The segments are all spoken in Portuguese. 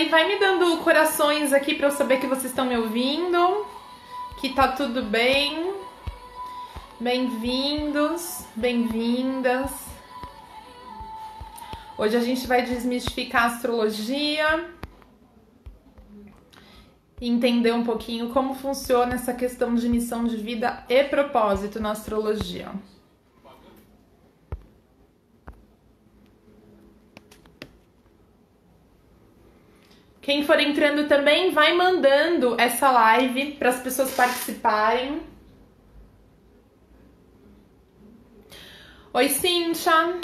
vai me dando corações aqui pra eu saber que vocês estão me ouvindo, que tá tudo bem. Bem-vindos, bem-vindas. Hoje a gente vai desmistificar a astrologia, entender um pouquinho como funciona essa questão de missão de vida e propósito na astrologia. Quem for entrando também, vai mandando essa live para as pessoas participarem. Oi, Cíntia.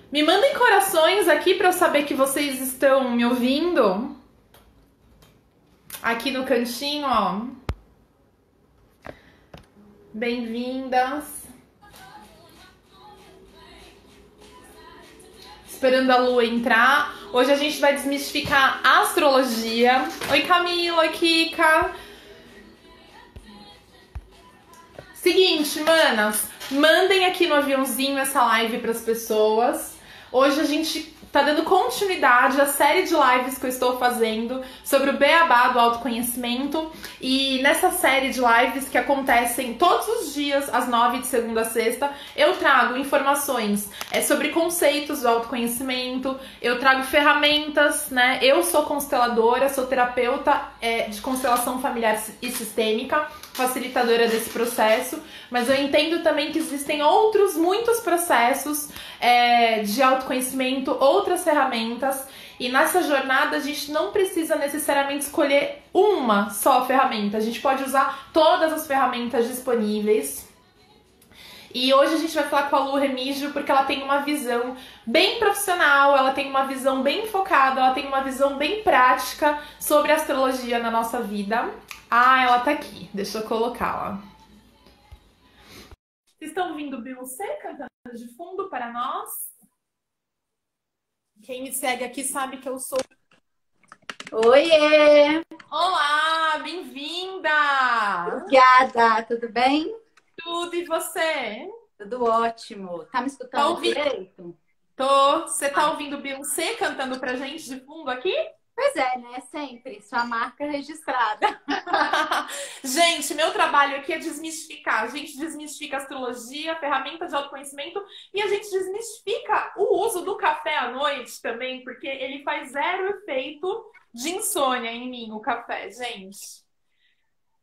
Me mandem corações aqui para eu saber que vocês estão me ouvindo. Aqui no cantinho, ó. Bem-vindas. Esperando a Lua entrar. Hoje a gente vai desmistificar a astrologia. Oi, Camila. Oi, Kika. Seguinte, manas. Mandem aqui no aviãozinho essa live para as pessoas. Hoje a gente tá dando continuidade à série de lives que eu estou fazendo sobre o beabá do autoconhecimento. E nessa série de lives que acontecem todos os dias, às 9 de segunda a sexta, eu trago informações sobre conceitos do autoconhecimento, eu trago ferramentas, né? Eu sou consteladora, sou terapeuta de constelação familiar e sistêmica, facilitadora desse processo, mas eu entendo também que existem muitos processos de autoconhecimento, outras ferramentas, e nessa jornada a gente não precisa necessariamente escolher uma só ferramenta, a gente pode usar todas as ferramentas disponíveis. E hoje a gente vai falar com a Lu Remígio porque ela tem uma visão bem profissional, ela tem uma visão bem focada, ela tem uma visão bem prática sobre a astrologia na nossa vida. Ah, ela tá aqui, deixa eu colocá-la. Vocês estão ouvindo Beyoncé cantando de fundo para nós? Quem me segue aqui sabe que eu sou... Oiê! Olá, bem-vinda! Obrigada, tudo bem? Tudo, e você? Tudo ótimo. Tá me Tá escutando ouvindo? direito? Tô. Você tá ouvindo Beyoncé cantando pra gente de fundo aqui? Pois é, né? Sempre. Sua marca registrada. Gente, meu trabalho aqui é desmistificar. A gente desmistifica a astrologia, ferramentas de autoconhecimento, e a gente desmistifica o uso do café à noite também, porque ele faz zero efeito de insônia em mim, o café, gente.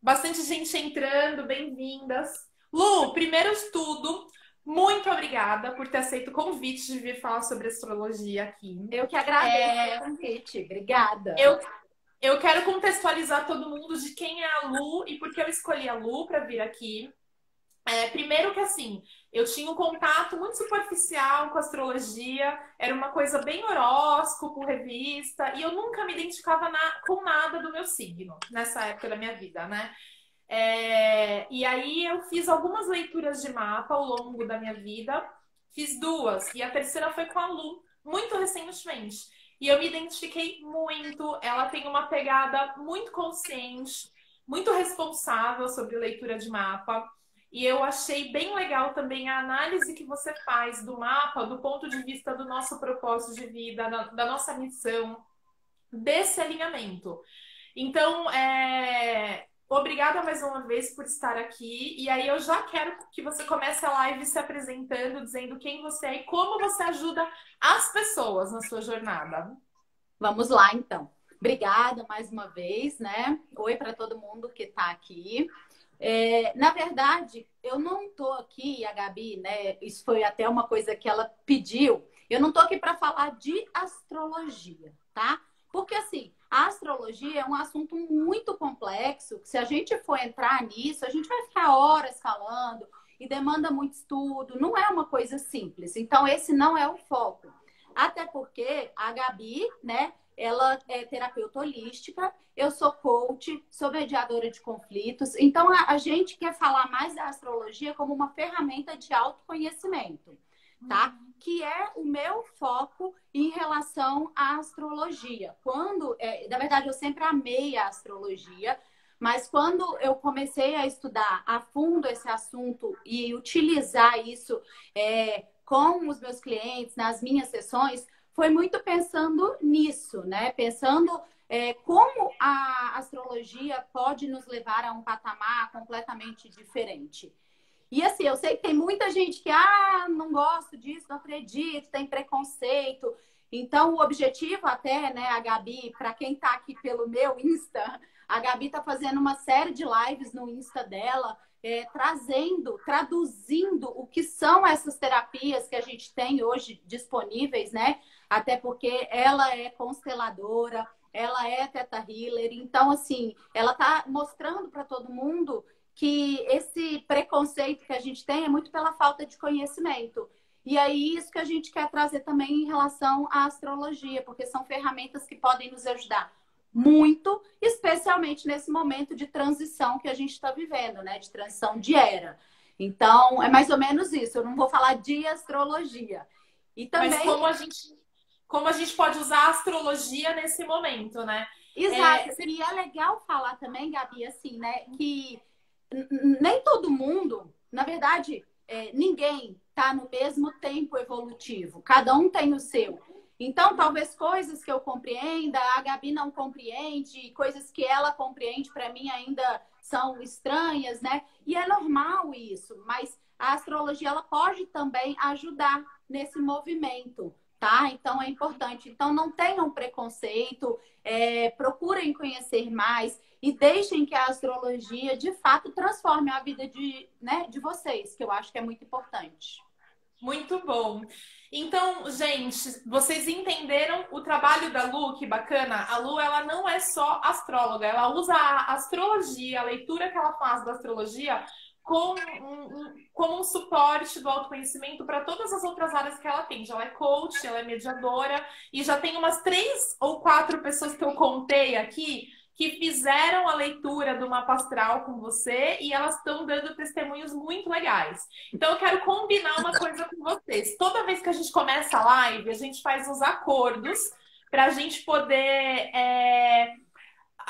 Bastante gente entrando, bem-vindas. Lu, primeiro de tudo, muito obrigada por ter aceito o convite de vir falar sobre astrologia aqui. Eu que agradeço o convite. Obrigada. Eu quero contextualizar todo mundo de quem é a Lu e por que eu escolhi a Lu para vir aqui. Primeiro que assim, eu tinha um contato muito superficial com a astrologia, era uma coisa bem horóscopo, revista, e eu nunca me identificava com nada do meu signo nessa época da minha vida, né? E aí eu fiz algumas leituras de mapa ao longo da minha vida, fiz duas, e a terceira foi com a Lu, muito recentemente. E eu me identifiquei muito, ela tem uma pegada muito consciente, muito responsável sobre leitura de mapa. E eu achei bem legal também a análise que você faz do mapa, do ponto de vista do nosso propósito de vida, da nossa missão, desse alinhamento. Então, obrigada mais uma vez por estar aqui. E aí eu já quero que você comece a live se apresentando, dizendo quem você é e como você ajuda as pessoas na sua jornada. Vamos lá, então. Obrigada mais uma vez, né? Oi para todo mundo que está aqui. Na verdade, eu não tô aqui, a Gabi, né? Isso foi até uma coisa que ela pediu. Eu não tô aqui para falar de astrologia, tá? Porque assim, a astrologia é um assunto muito complexo, que se a gente for entrar nisso, a gente vai ficar horas falando e demanda muito estudo, não é uma coisa simples. Então, esse não é o foco. Até porque a Gabi, né, ela é terapeuta holística, eu sou coach, sou mediadora de conflitos. Então, a gente quer falar mais da astrologia como uma ferramenta de autoconhecimento, tá? Que é o meu foco em relação à astrologia. Na verdade, eu sempre amei a astrologia, mas quando eu comecei a estudar a fundo esse assunto e utilizar isso com os meus clientes, nas minhas sessões, foi muito pensando nisso, né? Pensando como a astrologia pode nos levar a um patamar completamente diferente. E assim, eu sei que tem muita gente que, não gosto disso, não acredito, tem preconceito. Então, o objetivo até, né, a Gabi, para quem tá aqui pelo meu Insta, a Gabi tá fazendo uma série de lives no Insta dela, traduzindo o que são essas terapias que a gente tem hoje disponíveis, né? Até porque ela é consteladora, ela é Theta Healer, então, assim, ela tá mostrando para todo mundo que esse preconceito que a gente tem é muito pela falta de conhecimento. E aí, isso que a gente quer trazer também em relação à astrologia, porque são ferramentas que podem nos ajudar muito, especialmente nesse momento de transição que a gente está vivendo, né? De transição de era. Então, é mais ou menos isso. Eu não vou falar de astrologia. E também... Mas como a gente pode usar a astrologia nesse momento, né? Exato. E é legal falar também, Gabi, assim, né? Que nem todo mundo, na verdade, ninguém está no mesmo tempo evolutivo. Cada um tem o seu. Então, talvez coisas que eu compreenda, a Gabi não compreende, coisas que ela compreende, para mim ainda são estranhas, né? E é normal isso, mas a astrologia ela pode também ajudar nesse movimento, tá? Então, é importante. Então, não tenham preconceito, procurem conhecer mais e deixem que a astrologia, de fato, transforme a vida de vocês, que eu acho que é muito importante. Muito bom. Então, gente, vocês entenderam o trabalho da Lu? Que bacana. A Lu, ela não é só astróloga, ela usa a astrologia, a leitura que ela faz da astrologia como um suporte do autoconhecimento para todas as outras áreas que ela tem. Ela é coach, ela é mediadora e já tem umas 3 ou 4 pessoas que eu contei aqui que fizeram a leitura do mapa astral com você e elas estão dando testemunhos muito legais. Então eu quero combinar uma coisa com vocês. Toda vez que a gente começa a live, a gente faz uns acordos para a gente poder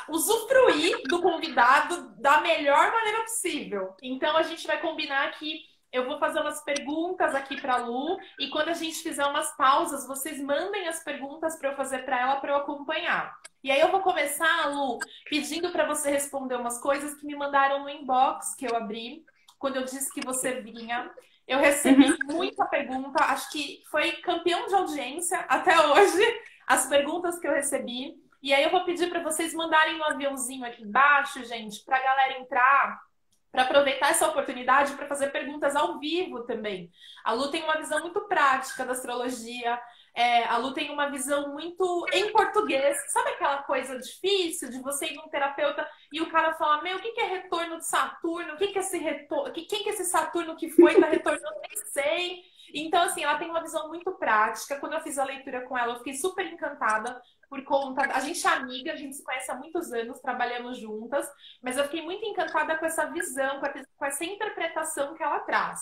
usufruir do convidado da melhor maneira possível. Então a gente vai combinar que eu vou fazer umas perguntas aqui para a Lu e quando a gente fizer umas pausas, vocês mandem as perguntas para eu fazer para ela para eu acompanhar. E aí eu vou começar, Lu, pedindo para você responder umas coisas que me mandaram no inbox que eu abri quando eu disse que você vinha. Eu recebi muita pergunta, acho que foi campeão de audiência até hoje as perguntas que eu recebi. E aí eu vou pedir para vocês mandarem um aviãozinho aqui embaixo, gente, para a galera entrar, para aproveitar essa oportunidade para fazer perguntas ao vivo também. A Lu tem uma visão muito prática da astrologia, a Lu tem uma visão muito em português. Sabe aquela coisa difícil de você ir num terapeuta e o cara fala, meu, o que é retorno de Saturno? O que é esse retorno? Quem que é esse Saturno que foi e tá retornando? Nem sei. Então, assim, ela tem uma visão muito prática. Quando eu fiz a leitura com ela, eu fiquei super encantada por conta... A gente é amiga, a gente se conhece há muitos anos, trabalhamos juntas, mas eu fiquei muito encantada com essa visão, com essa interpretação que ela traz.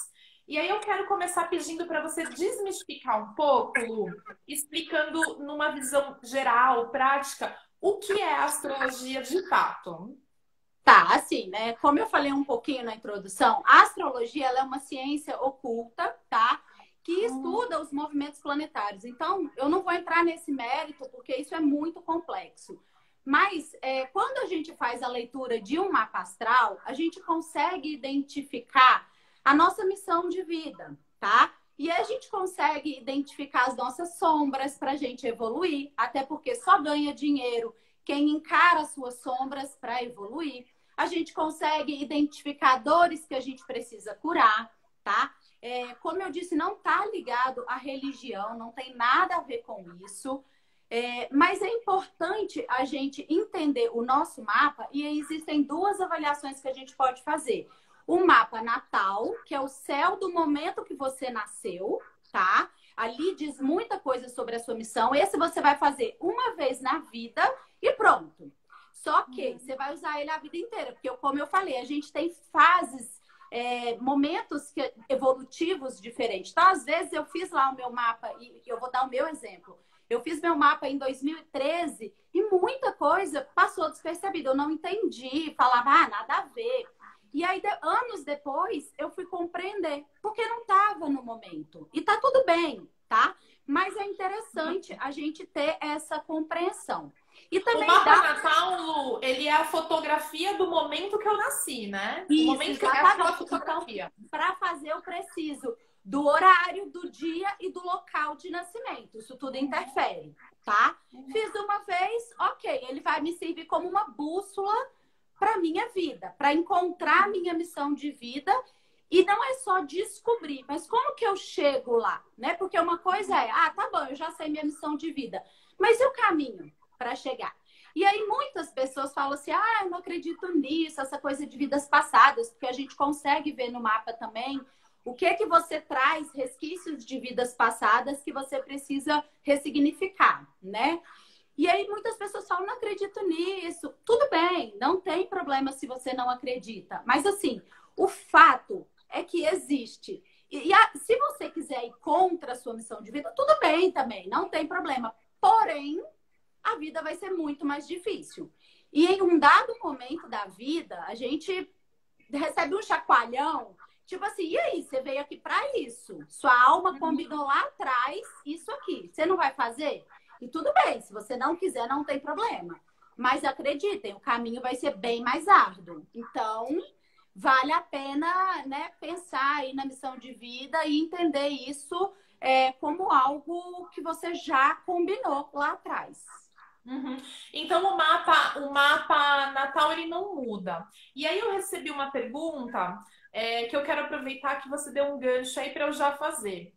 E aí eu quero começar pedindo para você desmistificar um pouco, Lu, explicando numa visão geral, prática, o que é a astrologia de fato. Tá, assim, né? Como eu falei um pouquinho na introdução, a astrologia ela é uma ciência oculta, tá? Que estuda os movimentos planetários. Então, eu não vou entrar nesse mérito, porque isso é muito complexo. Mas, quando a gente faz a leitura de um mapa astral, a gente consegue identificar a nossa missão de vida, tá? E a gente consegue identificar as nossas sombras para a gente evoluir, até porque só ganha dinheiro quem encara as suas sombras para evoluir. A gente consegue identificar dores que a gente precisa curar, tá? Como eu disse, não está ligado à religião, não tem nada a ver com isso. Mas é importante a gente entender o nosso mapa e existem 2 avaliações que a gente pode fazer. O mapa natal, que é o céu do momento que você nasceu, tá? Ali diz muita coisa sobre a sua missão. Esse você vai fazer uma vez na vida e pronto. Só que você vai usar ele a vida inteira, porque como eu falei, a gente tem fases, momentos evolutivos diferentes. Então, às vezes, eu fiz lá o meu mapa, e eu vou dar o meu exemplo. Eu fiz meu mapa em 2013 e muita coisa passou despercebida. Eu não entendi, falava, nada a ver. E aí, anos depois, eu fui compreender, porque não estava no momento. E tá tudo bem, tá? Mas é interessante a gente ter essa compreensão. E O também mapa natal, Lu, ele é a fotografia do momento que eu nasci, né? O Isso, momento que eu é aquela exatamente. fotografia. Então, para fazer, eu preciso do horário, do dia e do local de nascimento. Isso tudo interfere, tá? Fiz uma vez, ok. Ele vai me servir como uma bússola para minha vida, para encontrar a minha missão de vida. E não é só descobrir, mas como que eu chego lá, né? Porque uma coisa é, tá bom, eu já sei minha missão de vida, mas e o caminho para chegar? E aí muitas pessoas falam assim, eu não acredito nisso, essa coisa de vidas passadas, porque a gente consegue ver no mapa também o que você traz, resquícios de vidas passadas que você precisa ressignificar, né? E aí muitas pessoas falam, não acredito nisso. Tudo bem, não tem problema se você não acredita. Mas assim, o fato é que existe. Se você quiser ir contra a sua missão de vida, tudo bem também, não tem problema. Porém, a vida vai ser muito mais difícil. E em um dado momento da vida, a gente recebe um chacoalhão, tipo assim, e aí, você veio aqui para isso? Sua alma combinou lá atrás isso aqui. Você não vai fazer? E tudo bem, se você não quiser, não tem problema. Mas acreditem, o caminho vai ser bem mais árduo. Então, vale a pena, né, pensar aí na missão de vida e entender isso como algo que você já combinou lá atrás. Então o mapa natal ele não muda. E aí eu recebi uma pergunta que eu quero aproveitar que você deu um gancho aí para eu já fazer.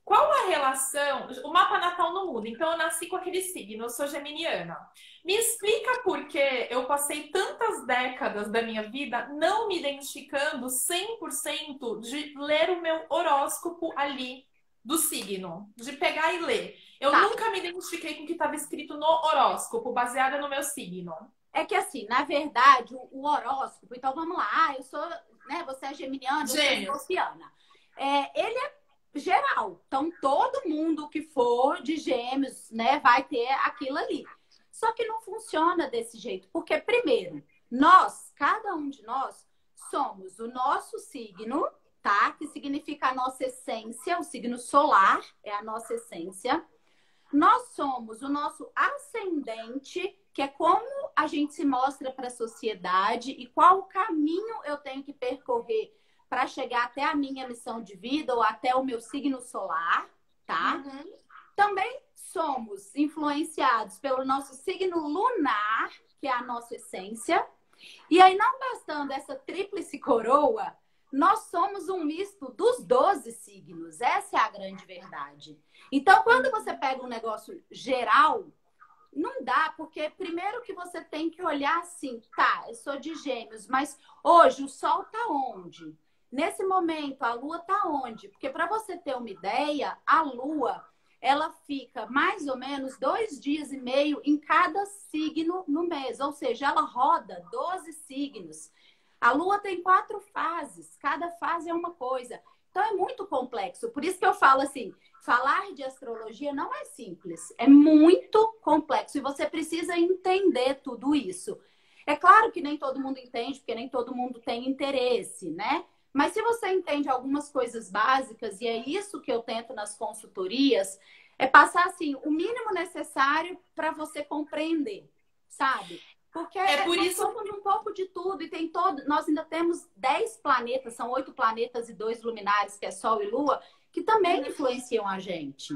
Qual a relação? O mapa natal não muda, então eu nasci com aquele signo, eu sou geminiana. Me explica por que eu passei tantas décadas da minha vida não me identificando 100% de ler o meu horóscopo ali do signo, de pegar e ler. Eu nunca me identifiquei com o que estava escrito no horóscopo, baseada no meu signo. É que assim, na verdade, o horóscopo, então vamos lá, eu sou, né, você é geminiana, eu sou escorpiana. Ele é geral. Então, todo mundo que for de gêmeos, né, vai ter aquilo ali. Só que não funciona desse jeito. Porque, primeiro, cada um de nós, somos o nosso signo, tá? Que significa a nossa essência, o signo solar é a nossa essência. Nós somos o nosso ascendente, que é como a gente se mostra para a sociedade e qual o caminho eu tenho que percorrer para chegar até a minha missão de vida ou até o meu signo solar, tá? Também somos influenciados pelo nosso signo lunar, que é a nossa essência. E aí, não bastando essa tríplice coroa, nós somos um misto dos 12 signos. Essa é a grande verdade. Então, quando você pega um negócio geral, não dá, porque primeiro que você tem que olhar assim, eu sou de gêmeos, mas hoje o sol tá onde? Nesse momento, a Lua tá onde? Porque para você ter uma ideia, a Lua, ela fica mais ou menos 2 dias e meio em cada signo no mês. Ou seja, ela roda 12 signos. A Lua tem 4 fases. Cada fase é uma coisa. Então, é muito complexo. Por isso que eu falo assim, falar de astrologia não é simples. É muito complexo. E você precisa entender tudo isso. É claro que nem todo mundo entende, porque nem todo mundo tem interesse, né? Mas se você entende algumas coisas básicas, e é isso que eu tento nas consultorias, é passar assim o mínimo necessário para você compreender, sabe? Porque por nós isso somos um pouco de tudo e nós ainda temos 10 planetas, são 8 planetas e 2 luminares, que é Sol e Lua, que também influenciam a gente.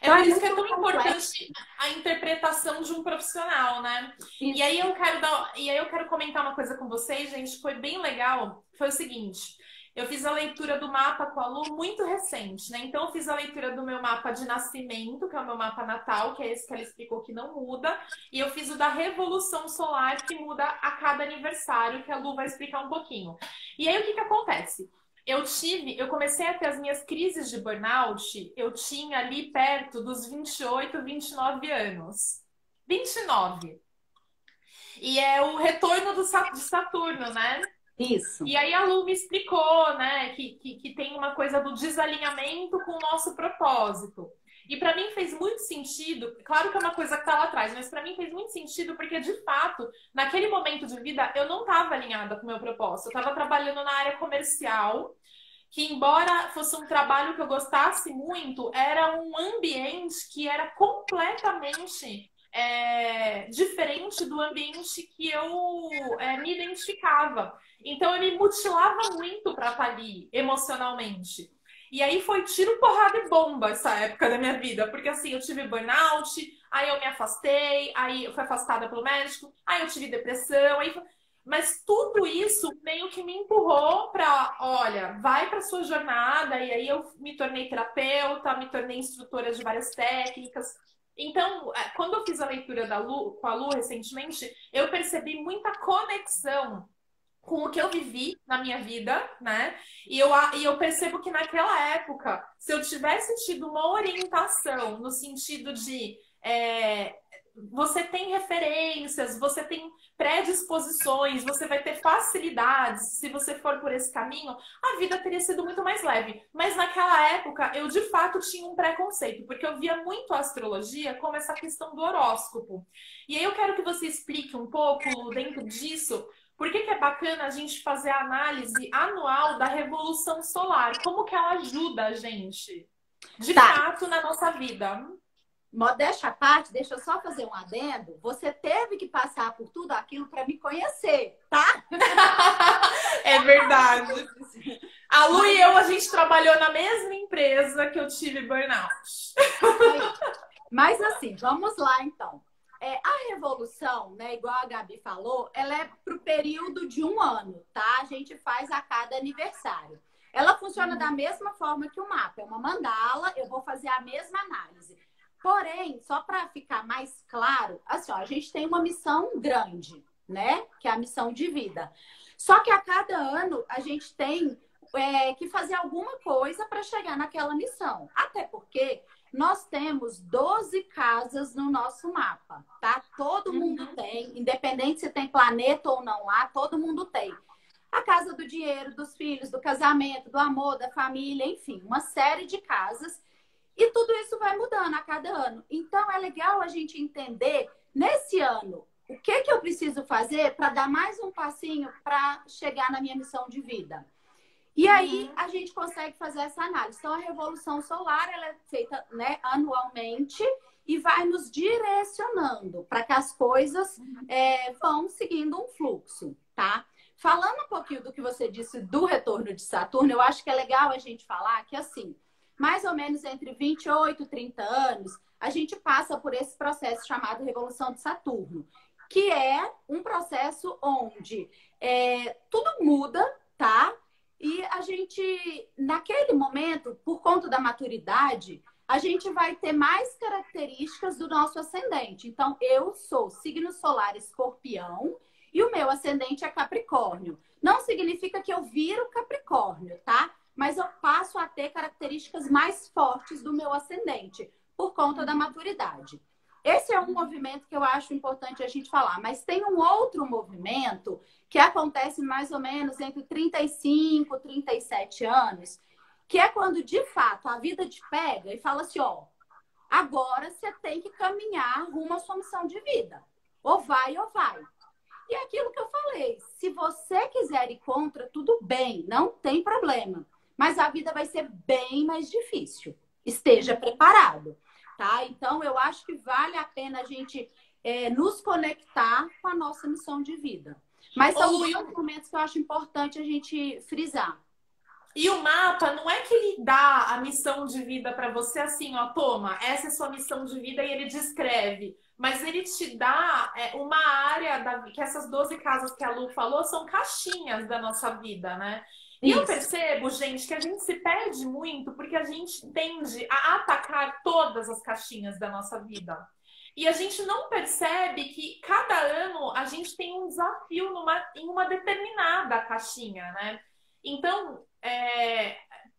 Então, por isso que é tão importante a interpretação de um profissional, né? E aí eu quero comentar uma coisa com vocês, gente, foi bem legal. Foi o seguinte, eu fiz a leitura do mapa com a Lu muito recente, né? Então eu fiz a leitura do meu mapa de nascimento, que é o meu mapa natal, que é esse que ela explicou que não muda, e eu fiz o da revolução solar, que muda a cada aniversário, que a Lu vai explicar um pouquinho. E aí o que acontece? Eu comecei a ter as minhas crises de burnout, eu tinha ali perto dos 28, 29 anos. 29. E é o retorno de Saturno, né? Isso. E aí a Lu me explicou, né, que tem uma coisa do desalinhamento com o nosso propósito. E para mim fez muito sentido, claro que é uma coisa que tá lá atrás, mas para mim fez muito sentido porque, de fato, naquele momento de vida, eu não estava alinhada com o meu propósito. Eu estava trabalhando na área comercial que, embora fosse um trabalho que eu gostasse muito, era um ambiente que era completamente diferente do ambiente que eu me identificava. Então, eu me mutilava muito para estar ali, emocionalmente. E aí foi tiro, porrada e bomba essa época da minha vida, porque assim, eu tive burnout, aí eu me afastei, aí eu fui afastada pelo médico, aí eu tive depressão, mas tudo isso meio que me empurrou para, olha, vai para sua jornada, e aí eu me tornei terapeuta, me tornei instrutora de várias técnicas. Então, quando eu fiz a leitura da Lu, com a Lu recentemente, eu percebi muita conexão com o que eu vivi na minha vida, né? E eu percebo que naquela época, se eu tivesse tido uma orientação no sentido de você tem referências, você tem predisposições, você vai ter facilidades, se você for por esse caminho, a vida teria sido muito mais leve. Mas naquela época, eu de fato tinha um preconceito, porque eu via muito a astrologia como essa questão do horóscopo. E aí eu quero que você explique um pouco dentro disso. Por que é bacana a gente fazer a análise anual da revolução solar? Como que ela ajuda a gente, de fato, na nossa vida? Modéstia à parte, deixa eu só fazer um adendo. Você teve que passar por tudo aquilo para me conhecer, tá? É verdade. A Lu e eu, a gente trabalhou na mesma empresa que eu tive burnout. Mas assim, vamos lá então. A revolução, né, igual a Gabi falou, ela é para o período de 1 ano, tá? A gente faz a cada aniversário. Ela funciona da mesma forma que o mapa. É uma mandala, eu vou fazer a mesma análise. Porém, só para ficar mais claro, assim, ó, a gente tem uma missão grande, né? Que é a missão de vida. Só que a cada ano a gente tem que fazer alguma coisa para chegar naquela missão. Até porque nós temos 12 casas no nosso mapa, tá? Todo mundo tem, independente se tem planeta ou não lá, todo mundo tem. A casa do dinheiro, dos filhos, do casamento, do amor, da família, enfim, uma série de casas. E tudo isso vai mudando a cada ano. Então, é legal a gente entender, nesse ano, o que eu preciso fazer para dar mais um passinho para chegar na minha missão de vida. E aí, a gente consegue fazer essa análise. Então, a Revolução Solar, ela é feita, né, anualmente e vai nos direcionando para que as coisas vão seguindo um fluxo, tá? Falando um pouquinho do que você disse do retorno de Saturno, eu acho que é legal a gente falar que, assim, mais ou menos entre 28 e 30 anos, a gente passa por esse processo chamado Revolução de Saturno, que é um processo onde tudo muda, tá? E a gente, naquele momento, por conta da maturidade, a gente vai ter mais características do nosso ascendente. Então, eu sou signo solar Escorpião e o meu ascendente é Capricórnio. Não significa que eu viro Capricórnio, tá? Mas eu passo a ter características mais fortes do meu ascendente, por conta da maturidade. Esse é um movimento que eu acho importante a gente falar. Mas tem um outro movimento que acontece mais ou menos entre 35 e 37 anos, que é quando, de fato, a vida te pega e fala assim, ó, agora você tem que caminhar rumo à sua missão de vida. Ou vai, ou vai. E é aquilo que eu falei, se você quiser ir contra, tudo bem, não tem problema. Mas a vida vai ser bem mais difícil. Esteja preparado, tá? Então, eu acho que vale a pena a gente nos conectar com a nossa missão de vida. Mas são dois momentos que eu acho importante a gente frisar. E o mapa não é que ele dá a missão de vida para você assim, ó, toma, essa é sua missão de vida e ele descreve. Mas ele te dá uma área, que essas 12 casas que a Lu falou são caixinhas da nossa vida, né? E eu percebo, gente, que a gente se perde muito porque a gente tende a atacar todas as caixinhas da nossa vida. E a gente não percebe que cada ano a gente tem um desafio em uma determinada caixinha, né? Então,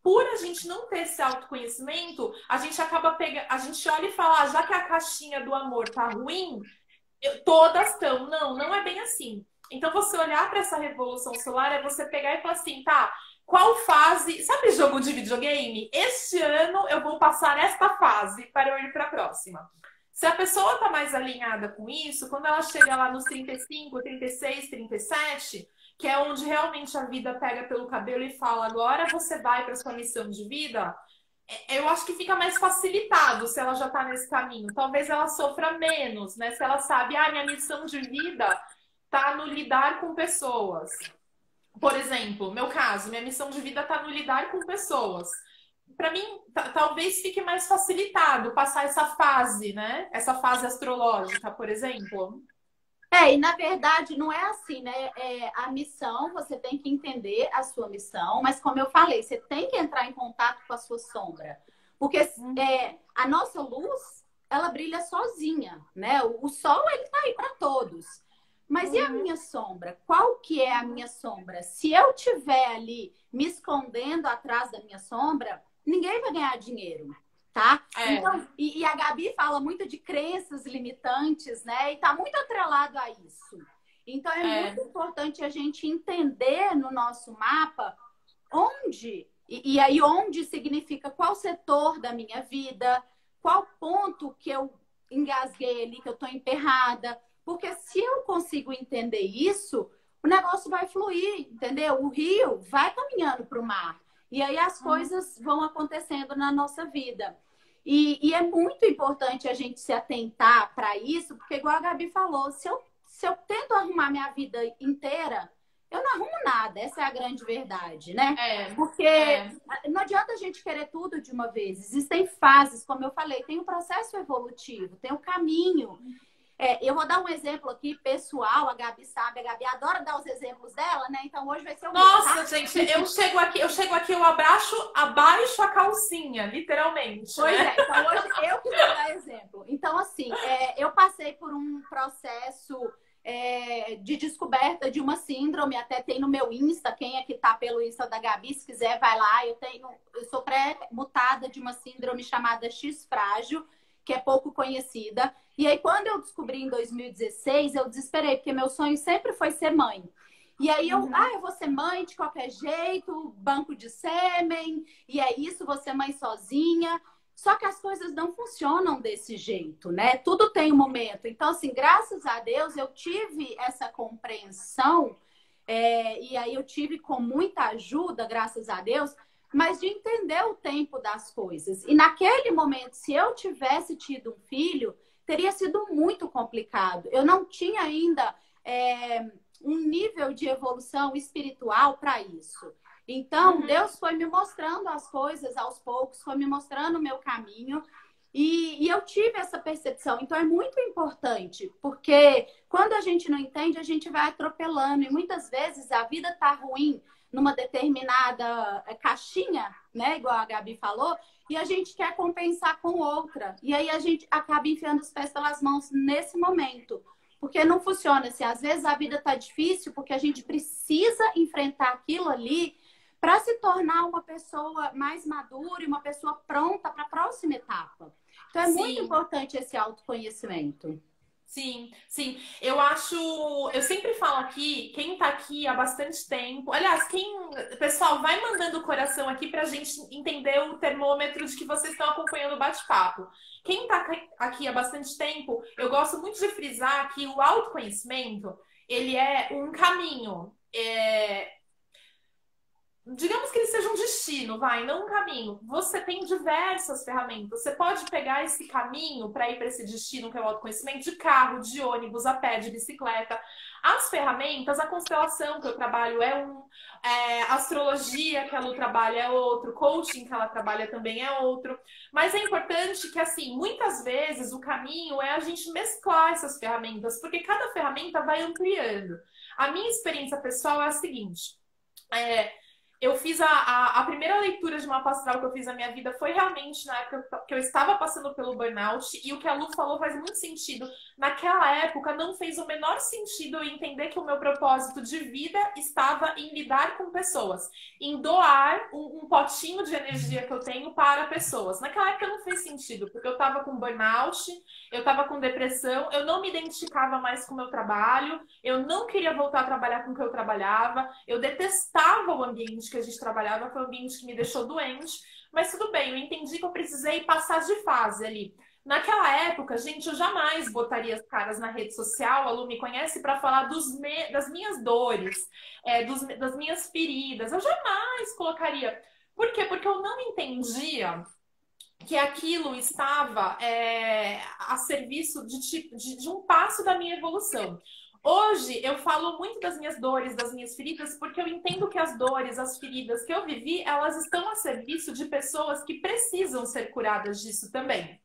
por a gente não ter esse autoconhecimento, a gente acaba pegando, a gente olha e fala, já que a caixinha do amor tá ruim, todas estão. Não, não é bem assim. Então, você olhar para essa revolução solar é você pegar e falar assim, tá, qual fase... Sabe jogo de videogame? Este ano eu vou passar esta fase para eu ir para a próxima. Se a pessoa tá mais alinhada com isso, quando ela chega lá nos 35, 36, 37, que é onde realmente a vida pega pelo cabelo e fala, agora você vai para sua missão de vida, eu acho que fica mais facilitado se ela já tá nesse caminho. Talvez ela sofra menos, né? Se ela sabe, minha missão de vida tá no lidar com pessoas. Por exemplo, meu caso, minha missão de vida tá no lidar com pessoas. Para mim, talvez fique mais facilitado passar essa fase, né? Essa fase astrológica, por exemplo. E na verdade não é assim, né? A missão, você tem que entender a sua missão, mas como eu falei, você tem que entrar em contato com a sua sombra. Porque a nossa luz, ela brilha sozinha, né? O sol, ele tá aí para todos. Mas e a minha sombra? Qual que é a minha sombra? Se eu tiver ali me escondendo atrás da minha sombra, ninguém vai ganhar dinheiro, tá? Então, e a Gabi fala muito de crenças limitantes, né? E tá muito atrelado a isso. Então, é muito importante a gente entender no nosso mapa onde, e aí onde significa qual setor da minha vida, qual ponto que eu engasguei ali, que eu tô emperrada. Porque se eu consigo entender isso, o negócio vai fluir, entendeu? O rio vai caminhando para o mar. E aí as coisas vão acontecendo na nossa vida. E é muito importante a gente se atentar para isso, porque igual a Gabi falou, se eu tento arrumar minha vida inteira, eu não arrumo nada. Essa é a grande verdade, né? Porque não adianta a gente querer tudo de uma vez. Existem fases, como eu falei, tem o processo evolutivo, tem o caminho. Eu vou dar um exemplo aqui, pessoal, a Gabi sabe, a Gabi adora dar os exemplos dela, né? Então hoje vai ser o Nossa, meu, tá? Gente, eu chego aqui, eu abaixo a calcinha, literalmente. Pois né? Então hoje eu que vou dar exemplo. Então, assim, eu passei por um processo de descoberta de uma síndrome, até tem no meu Insta, quem é que tá pelo Insta da Gabi, se quiser, vai lá, eu sou pré-mutada de uma síndrome chamada X frágil, que é pouco conhecida. E aí, quando eu descobri em 2016, eu desesperei, porque meu sonho sempre foi ser mãe. E aí eu vou ser mãe de qualquer jeito, banco de sêmen, e é isso, vou ser mãe sozinha. Só que as coisas não funcionam desse jeito, né? Tudo tem um momento. Então, assim, graças a Deus, eu tive essa compreensão, e aí eu tive com muita ajuda, graças a Deus, mas de entender o tempo das coisas. E naquele momento, se eu tivesse tido um filho, teria sido muito complicado. Eu não tinha ainda um nível de evolução espiritual para isso. Então, Deus foi me mostrando as coisas aos poucos, foi me mostrando o meu caminho. E eu tive essa percepção. Então, é muito importante, porque quando a gente não entende, a gente vai atropelando. E muitas vezes a vida tá ruim numa determinada caixinha, né? Igual a Gabi falou, e a gente quer compensar com outra. E aí a gente acaba enfiando os pés pelas mãos nesse momento. Porque não funciona assim. Às vezes a vida tá difícil porque a gente precisa enfrentar aquilo ali para se tornar uma pessoa mais madura e uma pessoa pronta para a próxima etapa. Então é muito importante esse autoconhecimento. Sim, sim. Eu sempre falo aqui, quem tá aqui há bastante tempo. Aliás, pessoal, vai mandando o coração aqui pra gente entender o termômetro de que vocês estão acompanhando o bate-papo. Quem tá aqui há bastante tempo, eu gosto muito de frisar que o autoconhecimento, ele é um caminho. Digamos que ele seja um destino, não um caminho. Você tem diversas ferramentas. Você pode pegar esse caminho para ir para esse destino, que é o autoconhecimento, de carro, de ônibus, a pé, de bicicleta. As ferramentas, a constelação que eu trabalho a astrologia que a Lu trabalha é outro, coaching que ela trabalha também é outro. Mas é importante que, assim, muitas vezes o caminho é a gente mesclar essas ferramentas, porque cada ferramenta vai ampliando. A minha experiência pessoal é a seguinte. Eu fiz a primeira leitura de mapa astral que eu fiz na minha vida foi realmente na época que eu estava passando pelo burnout, e o que a Lu falou faz muito sentido. Naquela época não fez o menor sentido eu entender que o meu propósito de vida estava em lidar com pessoas, em doar um potinho de energia que eu tenho para pessoas. Naquela época não fez sentido, porque eu estava com burnout, eu estava com depressão, eu não me identificava mais com o meu trabalho, eu não queria voltar a trabalhar com o que eu trabalhava, eu detestava o ambiente que a gente trabalhava, foi um ambiente que me deixou doente, mas tudo bem, eu entendi que eu precisei passar de fase ali. Naquela época, gente, eu jamais botaria as caras na rede social, a Lu me conhece, para falar das minhas dores, das minhas feridas. Eu jamais colocaria. Por quê? Porque eu não entendia que aquilo estava a serviço de um passo da minha evolução. Hoje eu falo muito das minhas dores, das minhas feridas, porque eu entendo que as dores, as feridas que eu vivi, elas estão a serviço de pessoas que precisam ser curadas disso também.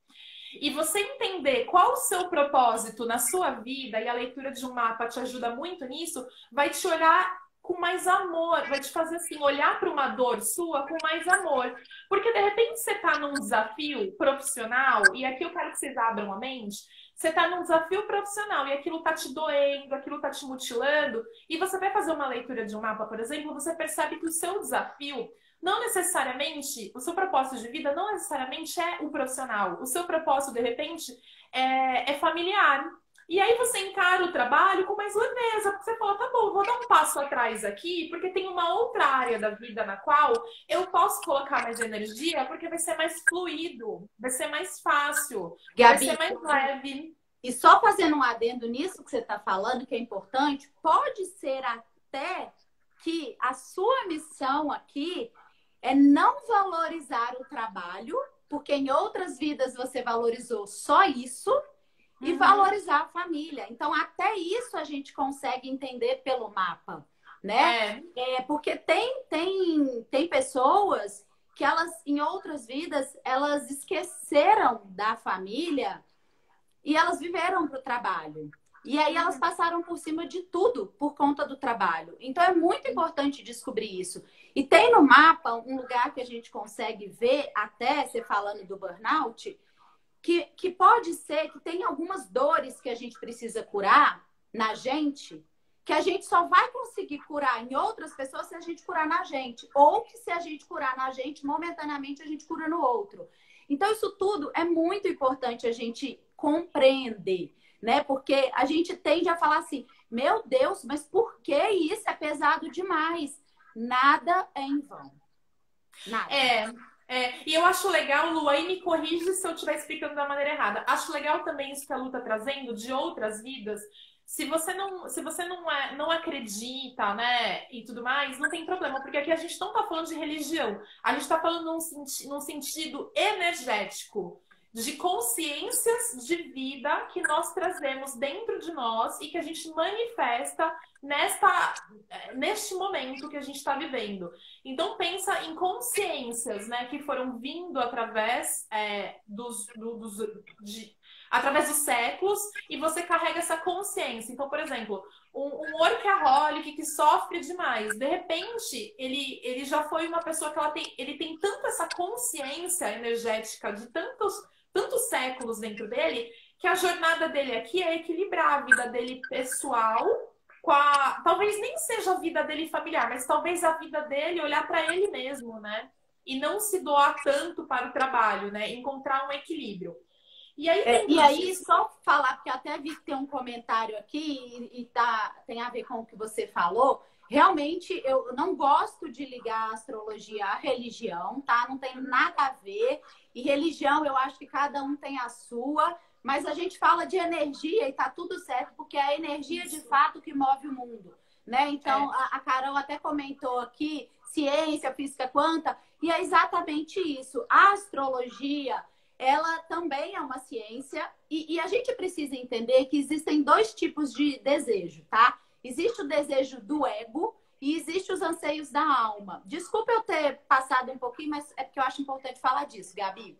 E você entender qual o seu propósito na sua vida, e a leitura de um mapa te ajuda muito nisso, vai te olhar com mais amor, vai te fazer assim, olhar para uma dor sua com mais amor. Porque de repente você está num desafio profissional, e aqui eu quero que vocês abram a mente, você está num desafio profissional e aquilo está te doendo, aquilo está te mutilando, e você vai fazer uma leitura de um mapa, por exemplo, você percebe que o seu desafio não necessariamente, o seu propósito de vida não necessariamente é o profissional. O seu propósito, de repente, é familiar. E aí você encara o trabalho com mais leveza, porque você fala, tá bom, vou dar um passo atrás aqui, porque tem uma outra área da vida na qual eu posso colocar mais energia, porque vai ser mais fluido, vai ser mais fácil, Gabi, vai ser mais leve. e só fazendo um adendo nisso que você está falando, que é importante, pode ser até que a sua missão aqui é não valorizar o trabalho, porque em outras vidas você valorizou só isso, e valorizar a família. Então, até isso a gente consegue entender pelo mapa, né? Porque tem pessoas que elas, em outras vidas, elas esqueceram da família e elas viveram para o trabalho. E aí elas passaram por cima de tudo por conta do trabalho. Então é muito importante descobrir isso. E tem no mapa um lugar que a gente consegue ver, até você falando do burnout, que pode ser que tem algumas dores que a gente precisa curar na gente, que a gente só vai conseguir curar em outras pessoas se a gente curar na gente. Ou que se a gente curar na gente, momentaneamente a gente cura no outro. Então isso tudo é muito importante a gente compreender, né? Porque a gente tende a falar assim, meu Deus, mas por que isso é pesado demais? Nada é em vão. Nada. E eu acho legal, Lu, aí me corrige se eu estiver explicando da maneira errada. Acho legal também isso que a Lu tá trazendo de outras vidas. Se você não acredita, né, e tudo mais, não tem problema, porque aqui a gente não tá falando de religião. A gente tá falando num sentido energético, de consciências de vida que nós trazemos dentro de nós e que a gente manifesta neste momento que a gente está vivendo. Então pensa em consciências, né, que foram vindo através através dos séculos, e você carrega essa consciência. Então, por exemplo, um workaholic que sofre demais, de repente, ele já foi uma pessoa que ele tem tanto essa consciência energética de tantos séculos dentro dele, que a jornada dele aqui é equilibrar a vida dele pessoal com talvez nem seja a vida dele familiar, mas talvez a vida dele olhar para ele mesmo, né? E não se doar tanto para o trabalho, né? Encontrar um equilíbrio. E aí, só falar, porque até vi que tem um comentário aqui e tem a ver com o que você falou. Realmente, eu não gosto de ligar a astrologia à religião, tá? Não tem nada a ver. E religião, eu acho que cada um tem a sua. Mas a gente fala de energia e tá tudo certo, porque é a energia de fato que move o mundo, né? Então, a Carol até comentou aqui, ciência, física quântica, e é exatamente isso. A astrologia, ela também é uma ciência e a gente precisa entender que existem dois tipos de desejo, tá? Existe o desejo do ego e existe os anseios da alma. Desculpa eu ter passado um pouquinho, mas é porque eu acho importante falar disso, Gabi.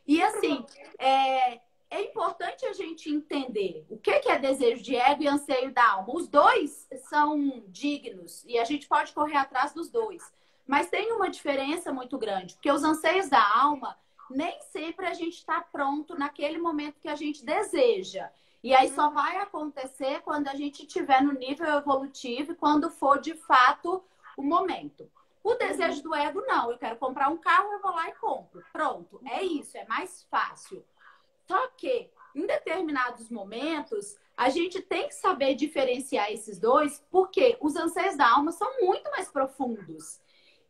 E assim, é importante a gente entender o que é desejo de ego e anseio da alma. Os dois são dignos e a gente pode correr atrás dos dois. Mas tem uma diferença muito grande, porque os anseios da alma, nem sempre a gente está pronto naquele momento que a gente deseja. E aí só vai acontecer quando a gente estiver no nível evolutivo e quando for de fato o momento. O desejo do ego, não. Eu quero comprar um carro, eu vou lá e compro. Pronto. É isso, é mais fácil. Só que, em determinados momentos, a gente tem que saber diferenciar esses dois, porque os anseios da alma são muito mais profundos.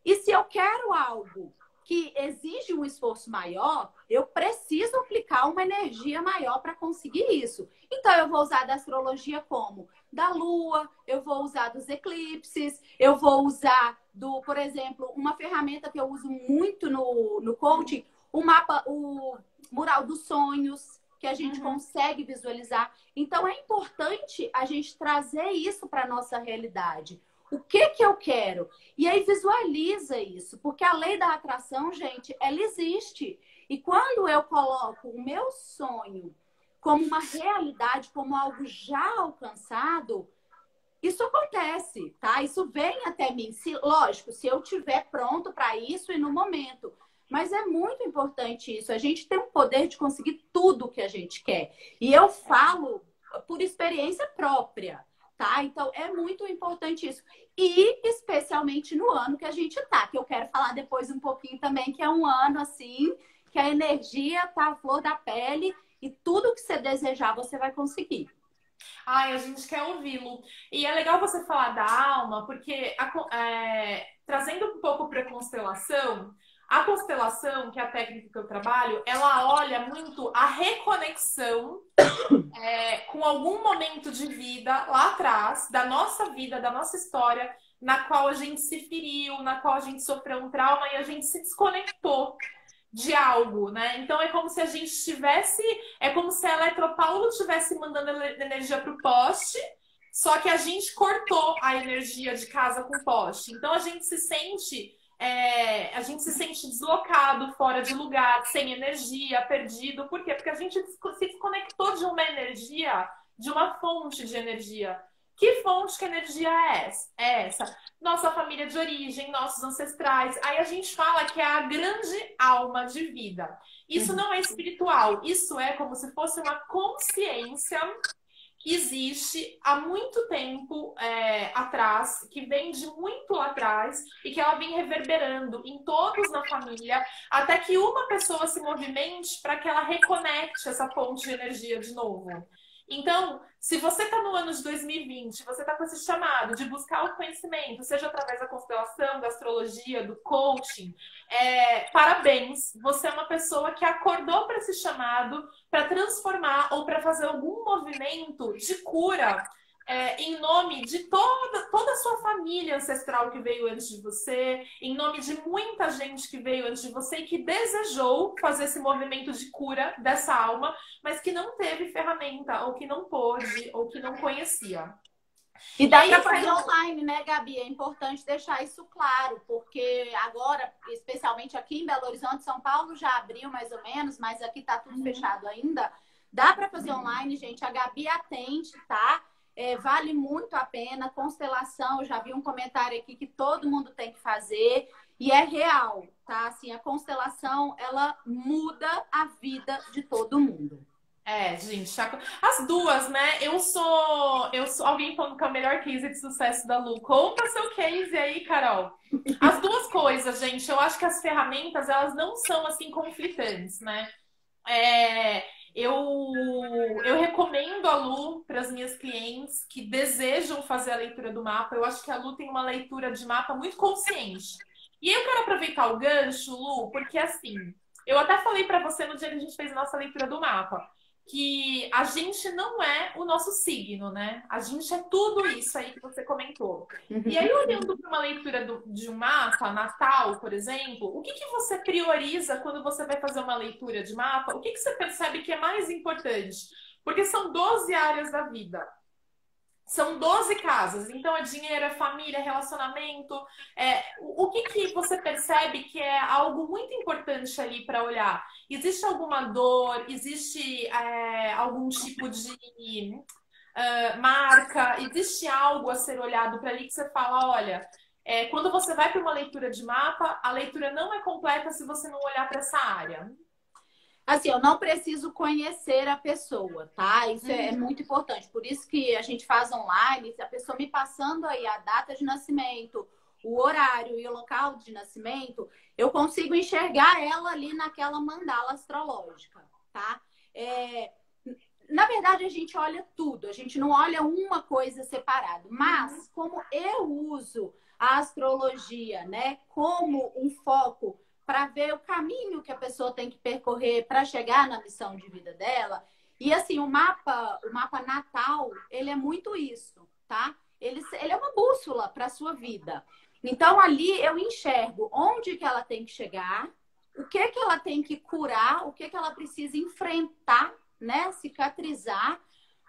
E se eu quero algo que exige um esforço maior, eu preciso aplicar uma energia maior para conseguir isso. Então, eu vou usar da astrologia como? Da lua, eu vou usar dos eclipses, eu vou usar por exemplo, uma ferramenta que eu uso muito no coaching, o mural dos sonhos, que a gente consegue visualizar. Então, é importante a gente trazer isso para a nossa realidade. O que eu quero? E aí visualiza isso, porque a lei da atração, gente, ela existe. E quando eu coloco o meu sonho como uma realidade, como algo já alcançado, isso acontece, tá? Isso vem até mim. Lógico, se eu estiver pronto para isso e no momento. Mas é muito importante isso. A gente tem o poder de conseguir tudo o que a gente quer. E eu falo por experiência própria, tá? Então, é muito importante isso. E especialmente no ano que a gente tá, que eu quero falar depois um pouquinho também, que é um ano, assim, que a energia tá à flor da pele e tudo que você desejar, você vai conseguir. Ai, a gente quer ouvi-lo. E é legal você falar da alma, porque trazendo um pouco para a constelação, que é a técnica que eu trabalho, ela olha muito a reconexão com algum momento de vida lá atrás, da nossa vida, da nossa história, na qual a gente se feriu, na qual a gente sofreu um trauma e a gente se desconectou de algo, né? Então é como se a gente tivesse, é como se a Eletropaulo estivesse mandando energia para o poste, só que a gente cortou a energia de casa com o poste. Então a gente se sente deslocado, fora de lugar, sem energia, perdido. Por quê? Porque a gente se desconectou de uma energia, de uma fonte de energia. Que fonte, que energia é essa? Nossa família de origem, nossos ancestrais. Aí a gente fala que é a grande alma de vida. Isso não é espiritual, isso é como se fosse uma consciência que existe há muito tempo atrás, que vem de muito lá atrás e que ela vem reverberando em todos na família, até que uma pessoa se movimente para que ela reconecte essa fonte de energia de novo. Então, se você está no ano de 2020, você está com esse chamado de buscar o conhecimento, seja através da constelação, da astrologia, do coaching, parabéns! Você é uma pessoa que acordou para esse chamado, para transformar ou para fazer algum movimento de cura em nome de toda a sua família ancestral que veio antes de você, em nome de muita gente que veio antes de você e que desejou fazer esse movimento de cura dessa alma, mas que não teve ferramenta, ou que não pôde, ou que não conhecia. E dá para fazer online, né, Gabi? É importante deixar isso claro, porque agora, especialmente aqui em Belo Horizonte, São Paulo já abriu mais ou menos, mas aqui tá tudo fechado ainda. Dá para fazer online, gente. A Gabi atende, tá? Vale muito a pena. Constelação, eu já vi um comentário aqui que todo mundo tem que fazer. E é real, tá? Assim, a constelação, ela muda a vida de todo mundo. Gente, as duas, né? Eu sou alguém falando que é o melhor case de sucesso da Lu. Conta seu case aí, Carol. As duas coisas, gente. Eu acho que as ferramentas, elas não são assim conflitantes, né? Eu recomendo a Lu para as minhas clientes que desejam fazer a leitura do mapa. Eu acho que a Lu tem uma leitura de mapa muito consciente. E eu quero aproveitar o gancho, Lu, porque assim, eu até falei para você no dia que a gente fez a nossa leitura do mapa, que a gente não é o nosso signo, né? A gente é tudo isso aí que você comentou. E aí, olhando para uma leitura de um mapa natal, por exemplo, o que você prioriza quando você vai fazer uma leitura de mapa? O que você percebe que é mais importante? Porque são 12 áreas da vida. São 12 casas, então é dinheiro, é família, é relacionamento. O que você percebe que é algo muito importante ali para olhar? Existe alguma dor? Existe algum tipo de marca? Existe algo a ser olhado para ali que você fala, olha, quando você vai para uma leitura de mapa, a leitura não é completa se você não olhar para essa área. Assim, eu não preciso conhecer a pessoa, tá? Isso é muito importante. Por isso que a gente faz online, se a pessoa me passando aí a data de nascimento, o horário e o local de nascimento, eu consigo enxergar ela ali naquela mandala astrológica, tá? Na verdade, a gente olha tudo, a gente não olha uma coisa separada. Mas, como eu uso a astrologia, né, como um foco para ver o caminho que a pessoa tem que percorrer para chegar na missão de vida dela. E assim, o mapa natal, ele é muito isso, tá? Ele é uma bússola para a sua vida. Então, ali eu enxergo onde que ela tem que chegar, o que que ela tem que curar, o que que ela precisa enfrentar, né? Cicatrizar,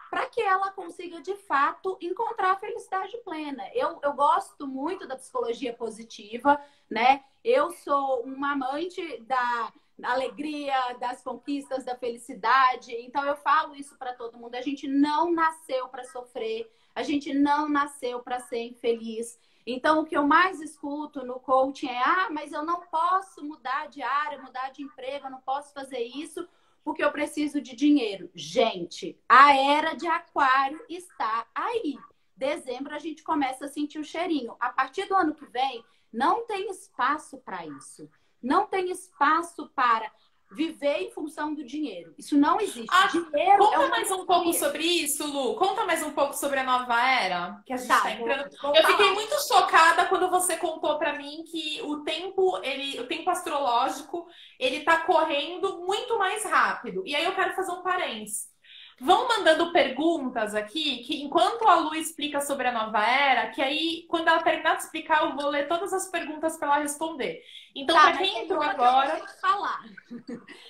para que ela consiga, de fato, encontrar a felicidade plena. Eu gosto muito da psicologia positiva, né? Eu sou uma amante da alegria, das conquistas, da felicidade. Então, eu falo isso para todo mundo. A gente não nasceu para sofrer, a gente não nasceu para ser infeliz. Então, o que eu mais escuto no coaching é: ah, mas eu não posso mudar de área, mudar de emprego, eu não posso fazer isso porque eu preciso de dinheiro. Gente, a era de aquário está aí. Dezembro a gente começa a sentir o cheirinho. A partir do ano que vem, não tem espaço para isso. Não tem espaço para viver em função do dinheiro. Isso não existe. Dinheiro conta mais um pouco sobre isso, Lu. Conta mais um pouco sobre a nova era que a gente está entrando. Eu fiquei muito chocada quando você contou para mim que o tempo astrológico, ele tá correndo muito mais rápido. E aí eu quero fazer um parênteses. Vão mandando perguntas aqui, que enquanto a Lu explica sobre a nova era, que aí, quando ela terminar de explicar, eu vou ler todas as perguntas para ela responder. Então, para quem entrou agora... falar.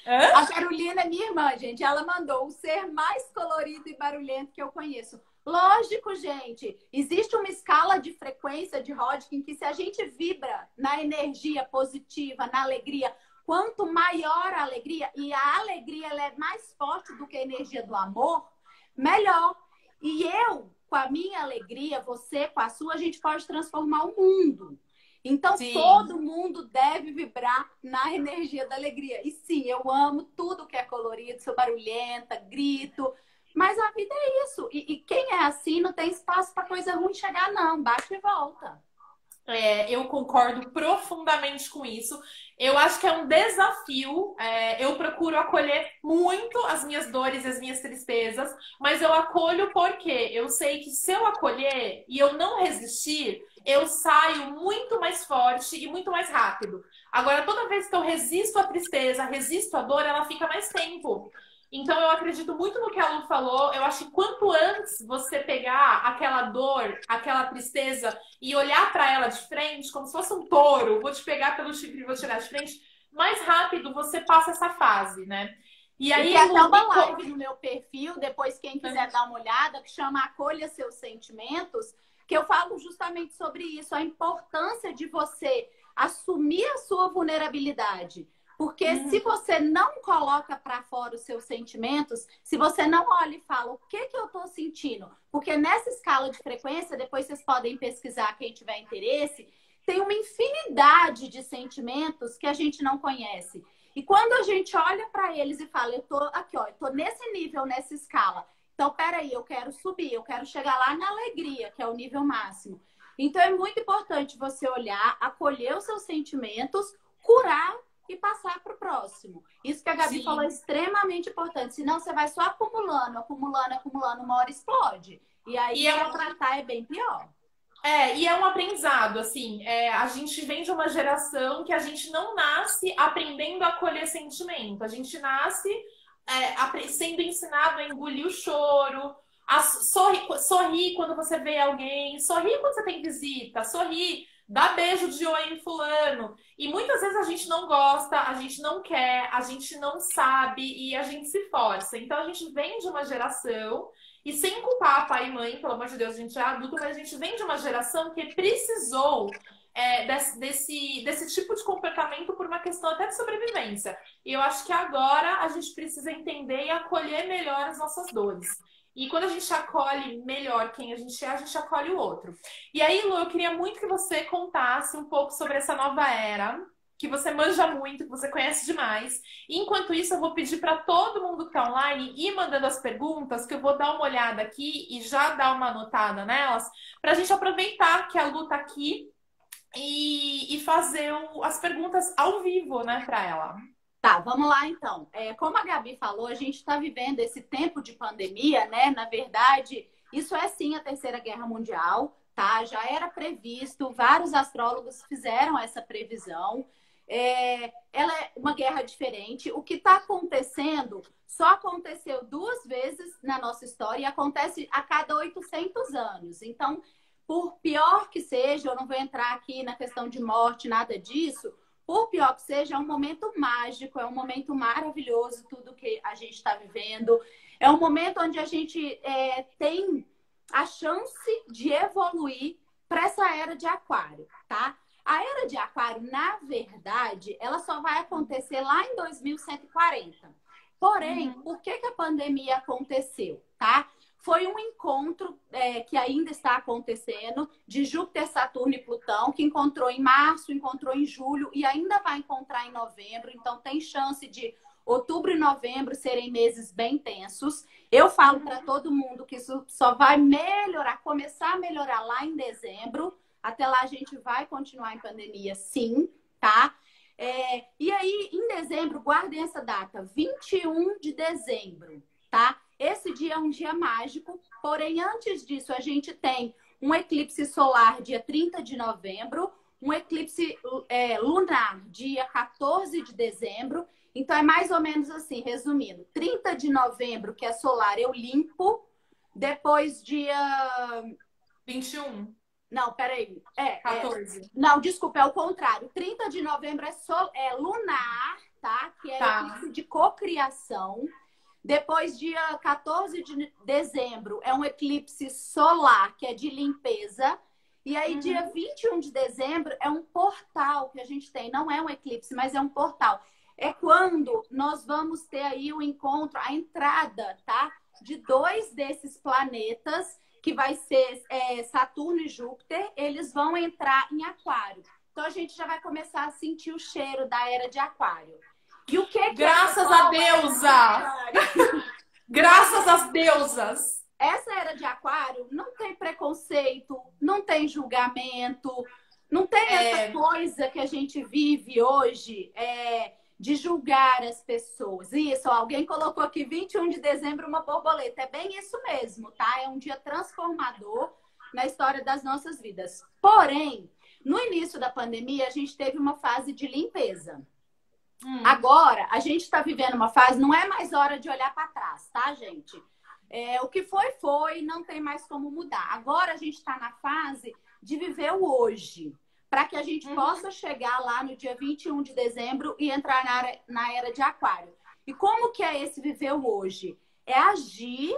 Hã? A Carolina é minha irmã, gente. Ela mandou o ser mais colorido e barulhento que eu conheço. Lógico, gente. Existe uma escala de frequência de Hodgkin que, se a gente vibra na energia positiva, na alegria, quanto maior a alegria, e a alegria ela é mais forte do que a energia do amor, melhor. E eu, com a minha alegria, você com a sua, a gente pode transformar o mundo. Então, sim, todo mundo deve vibrar na energia da alegria. E sim, eu amo tudo que é colorido, sou barulhenta, grito. Mas a vida é isso. E quem é assim não tem espaço para coisa ruim chegar, não. Bate e volta. Eu concordo profundamente com isso. Eu acho que é um desafio. Eu procuro acolher muito as minhas dores e as minhas tristezas, mas eu acolho porque eu sei que se eu acolher e eu não resistir, eu saio muito mais forte e muito mais rápido. Agora, toda vez que eu resisto à tristeza, resisto à dor, ela fica mais tempo. Então, eu acredito muito no que a Lu falou. Eu acho que quanto antes você pegar aquela dor, aquela tristeza e olhar para ela de frente, como se fosse um touro, vou te pegar pelo chifre e vou tirar de frente, mais rápido você passa essa fase, né? E aí, tem até uma live no meu perfil, depois quem quiser dar uma olhada, que chama Acolha Seus Sentimentos, que eu falo justamente sobre isso, a importância de você assumir a sua vulnerabilidade. Porque se você não coloca para fora os seus sentimentos, se você não olha e fala o que eu estou sentindo, porque nessa escala de frequência, depois vocês podem pesquisar, quem tiver interesse, tem uma infinidade de sentimentos que a gente não conhece. E quando a gente olha para eles e fala, eu tô aqui, ó, eu tô nesse nível, nessa escala. Então, peraí, eu quero subir, eu quero chegar lá na alegria, que é o nível máximo. Então, é muito importante você olhar, acolher os seus sentimentos, curar e passar para o próximo. Isso que a Gabi falou é extremamente importante. Senão você vai só acumulando, uma hora explode. E aí tratar é bem pior. E é um aprendizado, assim. A gente vem de uma geração que a gente não nasce aprendendo a acolher sentimento. A gente nasce sendo ensinado a engolir o choro, a sorrir quando você vê alguém, sorrir quando você tem visita, sorrir, dá beijo de oi em fulano. E muitas vezes a gente não gosta, a gente não quer, a gente não sabe e a gente se força. Então a gente vem de uma geração, e sem culpar pai e mãe, pelo amor de Deus, a gente é adulto, mas a gente vem de uma geração que precisou desse tipo de comportamento por uma questão até de sobrevivência. E eu acho que agora a gente precisa entender e acolher melhor as nossas dores. E quando a gente acolhe melhor quem a gente acolhe o outro. E aí, Lu, eu queria muito que você contasse um pouco sobre essa nova era, que você manja muito, que você conhece demais. E, enquanto isso, eu vou pedir para todo mundo que está online ir mandando as perguntas, que eu vou dar uma olhada aqui e já dar uma anotada nelas, para a gente aproveitar que a Lu está aqui e fazer as perguntas ao vivo, né, para ela. Tá, vamos lá então. Como a Gabi falou, a gente está vivendo esse tempo de pandemia, né? Na verdade, isso é sim a Terceira Guerra Mundial, tá? Já era previsto, vários astrólogos fizeram essa previsão. Ela é uma guerra diferente. O que está acontecendo só aconteceu 2 vezes na nossa história e acontece a cada 800 anos. Então, por pior que seja, eu não vou entrar aqui na questão de morte, nada disso. Por pior que seja, é um momento mágico, é um momento maravilhoso, tudo que a gente está vivendo. É um momento onde a gente tem a chance de evoluir para essa era de aquário, tá? A era de aquário, na verdade, ela só vai acontecer lá em 2140. Porém, por que a pandemia aconteceu, tá? Foi um encontro que ainda está acontecendo de Júpiter, Saturno e Plutão, que encontrou em março, encontrou em julho e ainda vai encontrar em novembro. Então, tem chance de outubro e novembro serem meses bem tensos. Eu falo para todo mundo que isso só vai melhorar, começar a melhorar lá em dezembro. Até lá a gente vai continuar em pandemia, sim, tá? E aí, em dezembro, guardem essa data, 21 de dezembro, tá? Esse dia é um dia mágico, porém, antes disso, a gente tem um eclipse solar dia 30 de novembro, um eclipse lunar dia 14 de dezembro. Então, é mais ou menos assim, resumindo, 30 de novembro, que é solar, eu limpo, depois dia 21. Não, peraí. 14. Não, desculpa, é o contrário. 30 de novembro é lunar, tá? Que é eclipse de cocriação. Depois, dia 14 de dezembro, é um eclipse solar, que é de limpeza. E aí, dia 21 de dezembro, é um portal que a gente tem. Não é um eclipse, mas é um portal. É quando nós vamos ter aí o encontro, a entrada, tá? De 2 desses planetas, que vai ser Saturno e Júpiter, eles vão entrar em Aquário. Então, a gente já vai começar a sentir o cheiro da era de Aquário. E o que Graças a deusa! Graças às deusas! Essa era de Aquário não tem preconceito, não tem julgamento, não tem essa coisa que a gente vive hoje de julgar as pessoas. Isso, alguém colocou aqui 21 de dezembro uma borboleta. É bem isso mesmo, tá? É um dia transformador na história das nossas vidas. Porém, no início da pandemia, a gente teve uma fase de limpeza. Agora, a gente está vivendo uma fase, não é mais hora de olhar para trás, tá, gente? O que foi, não tem mais como mudar. Agora a gente está na fase de viver o hoje, para que a gente possa chegar lá no dia 21 de dezembro e entrar na era de Aquário. E como que é esse viver o hoje? É agir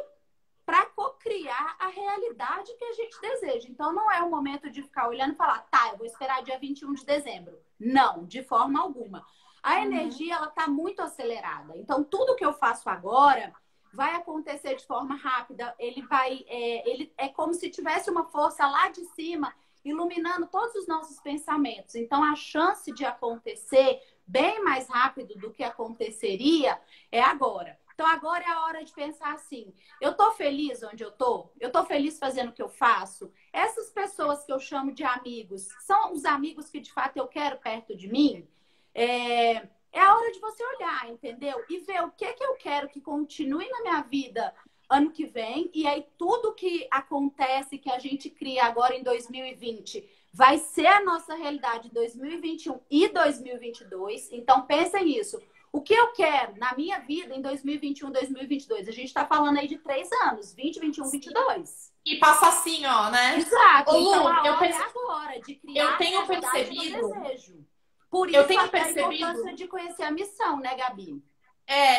para cocriar a realidade que a gente deseja. Então, não é o momento de ficar olhando e falar, tá, eu vou esperar dia 21 de dezembro. Não, de forma alguma. A energia, ela está muito acelerada. Então, tudo que eu faço agora vai acontecer de forma rápida. Ele é como se tivesse uma força lá de cima iluminando todos os nossos pensamentos. Então, a chance de acontecer bem mais rápido do que aconteceria é agora. Então, agora é a hora de pensar assim, eu tô feliz onde eu tô? Eu tô feliz fazendo o que eu faço? Essas pessoas que eu chamo de amigos, são os amigos que de fato eu quero perto de mim? É a hora de você olhar, entendeu? E ver o que eu quero que continue na minha vida ano que vem. E aí tudo que acontece, que a gente cria agora em 2020, vai ser a nossa realidade em 2021 e 2022. Então pensem nisso. O que eu quero na minha vida em 2021, 2022? A gente está falando aí de 3 anos, 20, 21, 22. E passa assim, ó, né? Exato. Ô, Lu, então a eu hora é agora de criar eu tenho a realidade que eu percebido. desejo. Por isso Eu tenho até a percebido. importância de conhecer a missão, né, Gabi?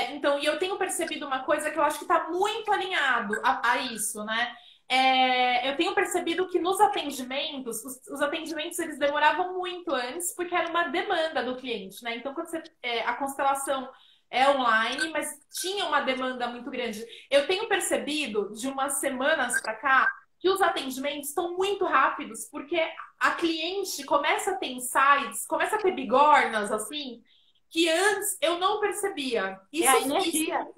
Então, e eu tenho percebido uma coisa que eu acho que está muito alinhado a isso, né? Eu tenho percebido que nos atendimentos, os atendimentos eles demoravam muito antes, porque era uma demanda do cliente, né? Então, quando a constelação é online, mas tinha uma demanda muito grande. Eu tenho percebido de umas semanas para cá que os atendimentos estão muito rápidos, porque a cliente começa a ter insights, começa a ter bigornas, assim, que antes eu não percebia. É a energia.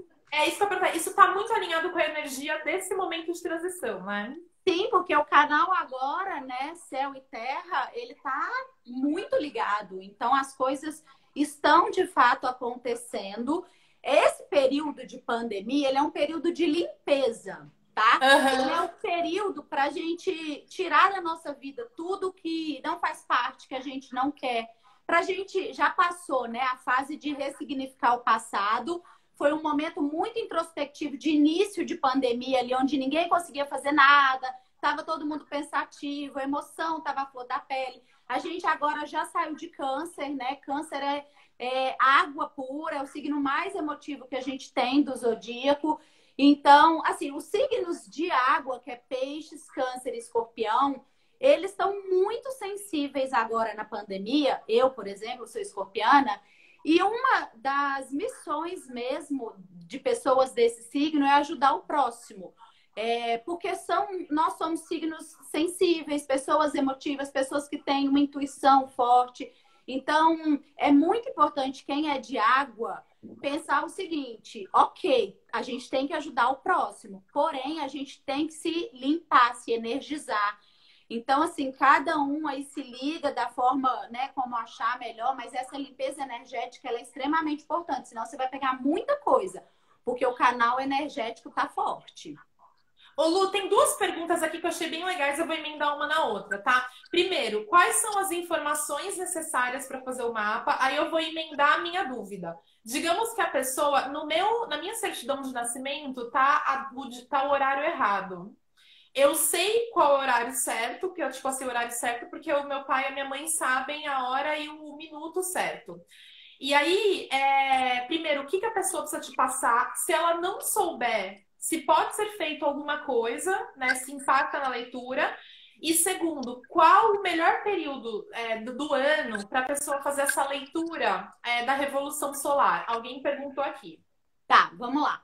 Isso que eu perguntei. Isso está muito alinhado com a energia desse momento de transição, né? Sim, porque o canal agora, né, Céu e Terra, ele tá muito ligado. Então, as coisas estão, de fato, acontecendo. Esse período de pandemia, ele é um período de limpeza, tá? Ele é um período para a gente tirar da nossa vida tudo que não faz parte, que a gente não quer, pra gente, já passou, né, a fase de ressignificar o passado. Foi um momento muito introspectivo de início de pandemia ali, onde ninguém conseguia fazer nada, estava todo mundo pensativo, a emoção estava à flor da pele. A gente agora já saiu de câncer, né? Câncer é água pura, é o signo mais emotivo que a gente tem do zodíaco. Então, assim, os signos de água, que é peixes, câncer e escorpião, eles estão muito sensíveis agora na pandemia. Eu, por exemplo, sou escorpiana, e uma das missões mesmo de pessoas desse signo é ajudar o próximo. Porque nós somos signos sensíveis, pessoas emotivas, pessoas que têm uma intuição forte. Então, é muito importante quem é de água pensar o seguinte: ok, a gente tem que ajudar o próximo, porém a gente tem que se limpar, se energizar. Então, assim, cada um aí se liga da forma, né, como achar melhor, mas essa limpeza energética ela é extremamente importante, senão você vai pegar muita coisa, porque o canal energético tá forte. Ô Lu, tem duas perguntas aqui que eu achei bem legais, eu vou emendar uma na outra, tá? Primeiro, quais são as informações necessárias para fazer o mapa? Aí eu vou emendar a minha dúvida. Digamos que a pessoa, na minha certidão de nascimento, tá o horário errado. Eu sei qual é o horário certo, porque eu passei o horário certo, porque o meu pai e a minha mãe sabem a hora e o minuto certo. E aí, primeiro, o que a pessoa precisa te passar? Se ela não souber se pode ser feito alguma coisa, né? Se impacta na leitura. E segundo, qual o melhor período do ano para a pessoa fazer essa leitura da Revolução Solar? Alguém perguntou aqui. Tá, vamos lá.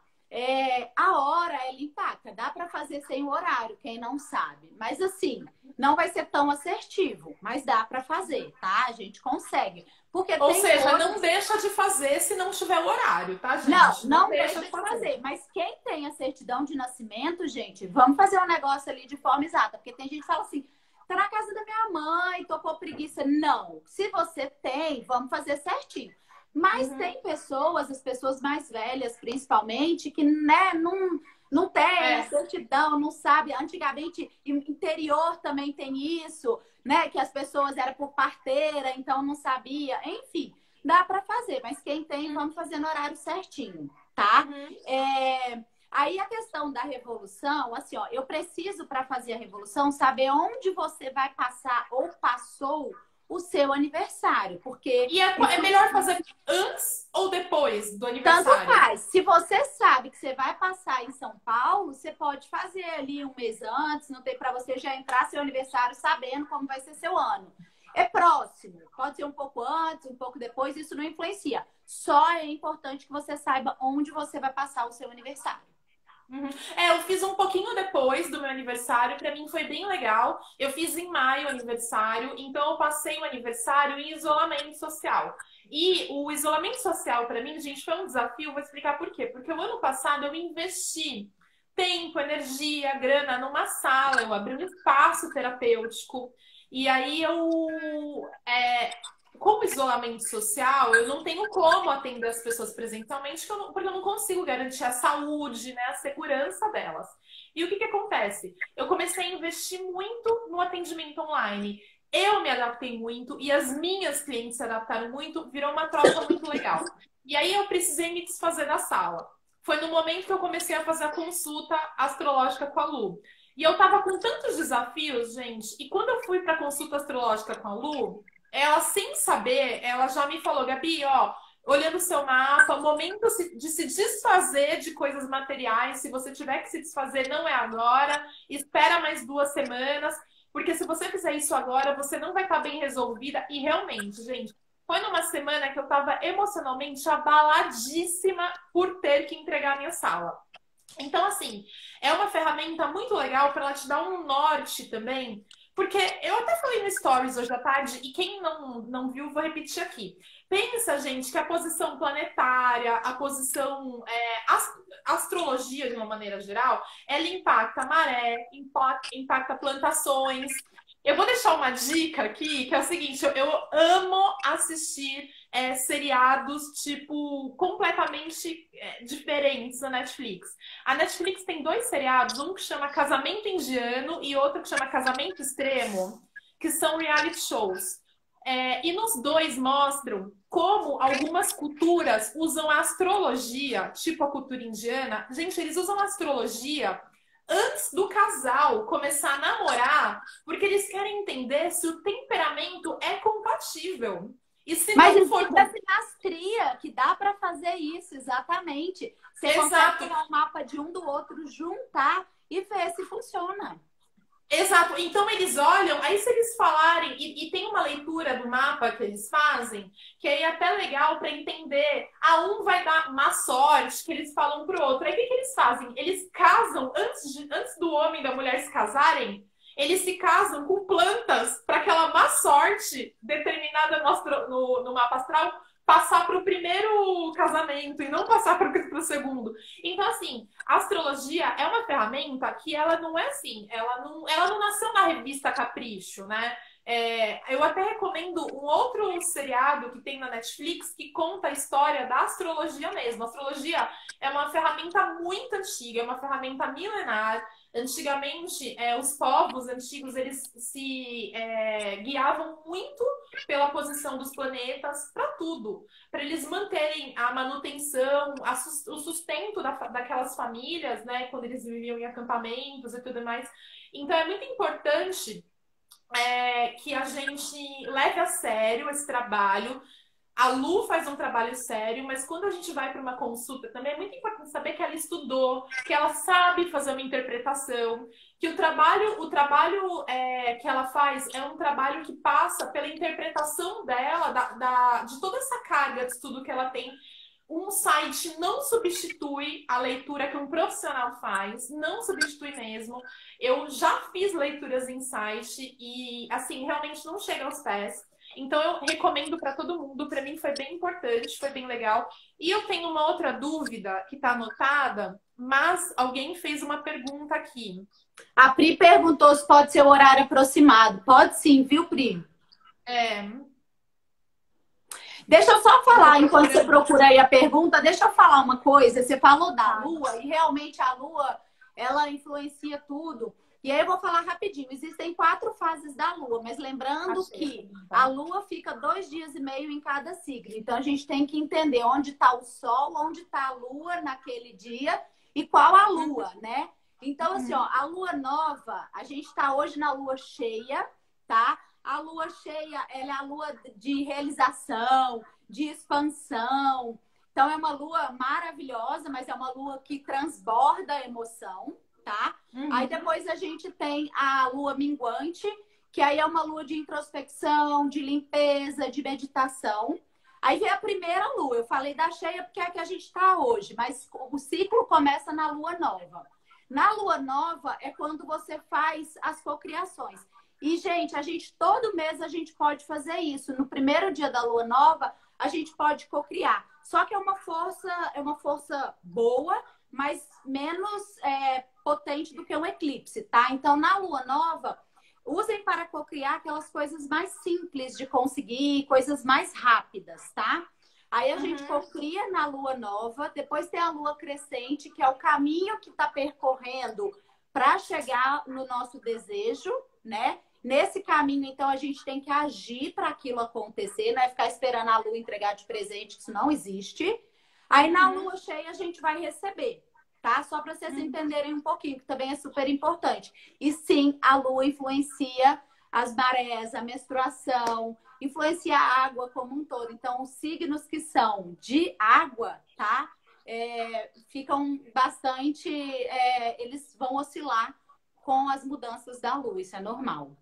A hora ela impacta, dá para fazer sem o horário, quem não sabe. Mas assim, não vai ser tão assertivo, mas dá para fazer, tá? A gente consegue. Porque Ou seja, coisas... não deixa de fazer se não tiver o horário, tá, gente? Não deixa de fazer. Mas quem tem a certidão de nascimento, gente, vamos fazer um negócio ali de forma exata. Porque tem gente que fala assim, tá na casa da minha mãe, tô com preguiça. Não. Se você tem, vamos fazer certinho. Mas tem pessoas, as pessoas mais velhas, principalmente, que né, não tem a certidão, não sabe. Antigamente, interior também tem isso, né? Que as pessoas eram por parteira, então não sabia. Enfim, dá para fazer. Mas quem tem, vamos fazer no horário certinho, tá? Aí a questão da revolução, assim, ó, eu preciso, para fazer a revolução, saber onde você vai passar ou passou o seu aniversário, porque... E é melhor fazer antes ou depois do aniversário? Tanto faz. Se você sabe que você vai passar em São Paulo, você pode fazer ali um mês antes, não tem para você já entrar seu aniversário sabendo como vai ser seu ano. É próximo, pode ser um pouco antes, um pouco depois, isso não influencia. Só é importante que você saiba onde você vai passar o seu aniversário. Eu fiz um pouquinho depois do meu aniversário, pra mim foi bem legal. Eu fiz em maio o aniversário, então eu passei o aniversário em isolamento social. E o isolamento social pra mim, gente, foi um desafio, vou explicar por quê. Porque o ano passado eu investi tempo, energia, grana numa sala, eu abri um espaço terapêutico. E aí como isolamento social, eu não tenho como atender as pessoas presencialmente, porque eu não consigo garantir a saúde, né, a segurança delas. E o que acontece? Eu comecei a investir muito no atendimento online. Eu me adaptei muito e as minhas clientes se adaptaram muito, virou uma troca muito legal. E aí eu precisei me desfazer da sala. Foi no momento que eu comecei a fazer a consulta astrológica com a Lu. E eu tava com tantos desafios, gente, e quando eu fui para a consulta astrológica com a Lu, ela, sem saber, ela já me falou, Gabi, ó, olhando o seu mapa, o momento de se desfazer de coisas materiais, se você tiver que se desfazer, não é agora, espera mais 2 semanas, porque se você fizer isso agora, você não vai estar bem resolvida. E realmente, gente, foi numa semana que eu estava emocionalmente abaladíssima por ter que entregar a minha sala. Então, assim, é uma ferramenta muito legal para ela te dar um norte também. Porque eu até falei no Stories hoje à tarde, e quem não viu, vou repetir aqui. Pensa, gente, que a posição planetária, a posição astrologia, de uma maneira geral, ela impacta a maré, impacta plantações. Eu vou deixar uma dica aqui, que é o seguinte, eu amo assistir seriados, tipo, completamente diferentes na Netflix. A Netflix tem 2 seriados, um que chama Casamento Indiano e outro que chama Casamento Extremo, que são reality shows. E nos dois mostram como algumas culturas usam a astrologia, tipo a cultura indiana. Gente, eles usam a astrologia antes do casal começar a namorar, porque eles querem entender se o temperamento é compatível. E se Mas não existe for... a sinastria, que dá para fazer isso, exatamente. Você consegue Exato. pegar o mapa de um do outro, juntar e ver se funciona. Exato. Então eles olham, aí se eles falarem, e tem uma leitura do mapa que eles fazem, que aí é até legal para entender, um vai dar má sorte, que eles falam pro outro. Aí o que eles fazem? Eles casam, antes do homem e da mulher se casarem, eles se casam com plantas para aquela má sorte determinada no mapa astral passar para o primeiro casamento e não passar para o segundo. Então, assim, a astrologia é uma ferramenta que ela não é assim, ela não nasceu na revista Capricho, né? Eu até recomendo um outro seriado que tem na Netflix que conta a história da astrologia mesmo. A astrologia é uma ferramenta muito antiga, é uma ferramenta milenar. Antigamente, os povos antigos, eles se guiavam muito pela posição dos planetas para tudo, para eles manterem a manutenção, o sustento daquelas famílias, né, quando eles viviam em acampamentos e tudo mais. Então, é muito importante que a gente leve a sério esse trabalho. A Lu faz um trabalho sério, mas quando a gente vai para uma consulta também é muito importante saber que ela estudou, que ela sabe fazer uma interpretação, que o trabalho que ela faz é um trabalho que passa pela interpretação dela, de toda essa carga de estudo que ela tem. Um site não substitui a leitura que um profissional faz, não substitui mesmo. Eu já fiz leituras em site e, assim, realmente não chega aos pés. Então, eu recomendo para todo mundo. Para mim foi bem importante, foi bem legal. E eu tenho uma outra dúvida que está anotada, mas alguém fez uma pergunta aqui. A Pri perguntou se pode ser o horário aproximado. Pode sim, viu, Pri? Deixa eu só falar, enquanto você procura aí a pergunta, deixa eu falar uma coisa. Você falou da Lua, e realmente a Lua, ela influencia tudo. E aí eu vou falar rapidinho. Existem 4 fases da Lua, mas lembrando que a Lua fica 2 dias e meio em cada signo. Então a gente tem que entender onde está o Sol, onde está a Lua naquele dia e qual a Lua, né? Então, assim, ó, a Lua nova, a gente está hoje na Lua cheia, tá? A Lua cheia, ela é a Lua de realização, de expansão. Então, é uma Lua maravilhosa, mas é uma Lua que transborda a emoção, tá? Aí depois a gente tem a Lua minguante, que aí é uma Lua de introspecção, de limpeza, de meditação. Aí vem a primeira Lua. Eu falei da cheia porque é a que a gente está hoje, mas o ciclo começa na Lua nova. Na Lua nova é quando você faz as cocriações. E, gente, todo mês a gente pode fazer isso. No primeiro dia da Lua nova, a gente pode cocriar. Só que é uma força boa, mas menos potente do que um eclipse, tá? Então, na Lua nova, usem para cocriar aquelas coisas mais simples de conseguir, coisas mais rápidas, tá? Aí a gente cocria na Lua nova, depois tem a Lua crescente, que é o caminho que está percorrendo para chegar no nosso desejo, né? Nesse caminho, então, a gente tem que agir para aquilo acontecer, não é ficar esperando a Lua entregar de presente, isso não existe. Aí na Lua cheia a gente vai receber, tá? Só para vocês entenderem um pouquinho, que também é super importante. E sim, a Lua influencia as marés, a menstruação, influencia a água como um todo. Então, os signos que são de água, tá? Ficam bastante... eles vão oscilar com as mudanças da Lua, isso é normal.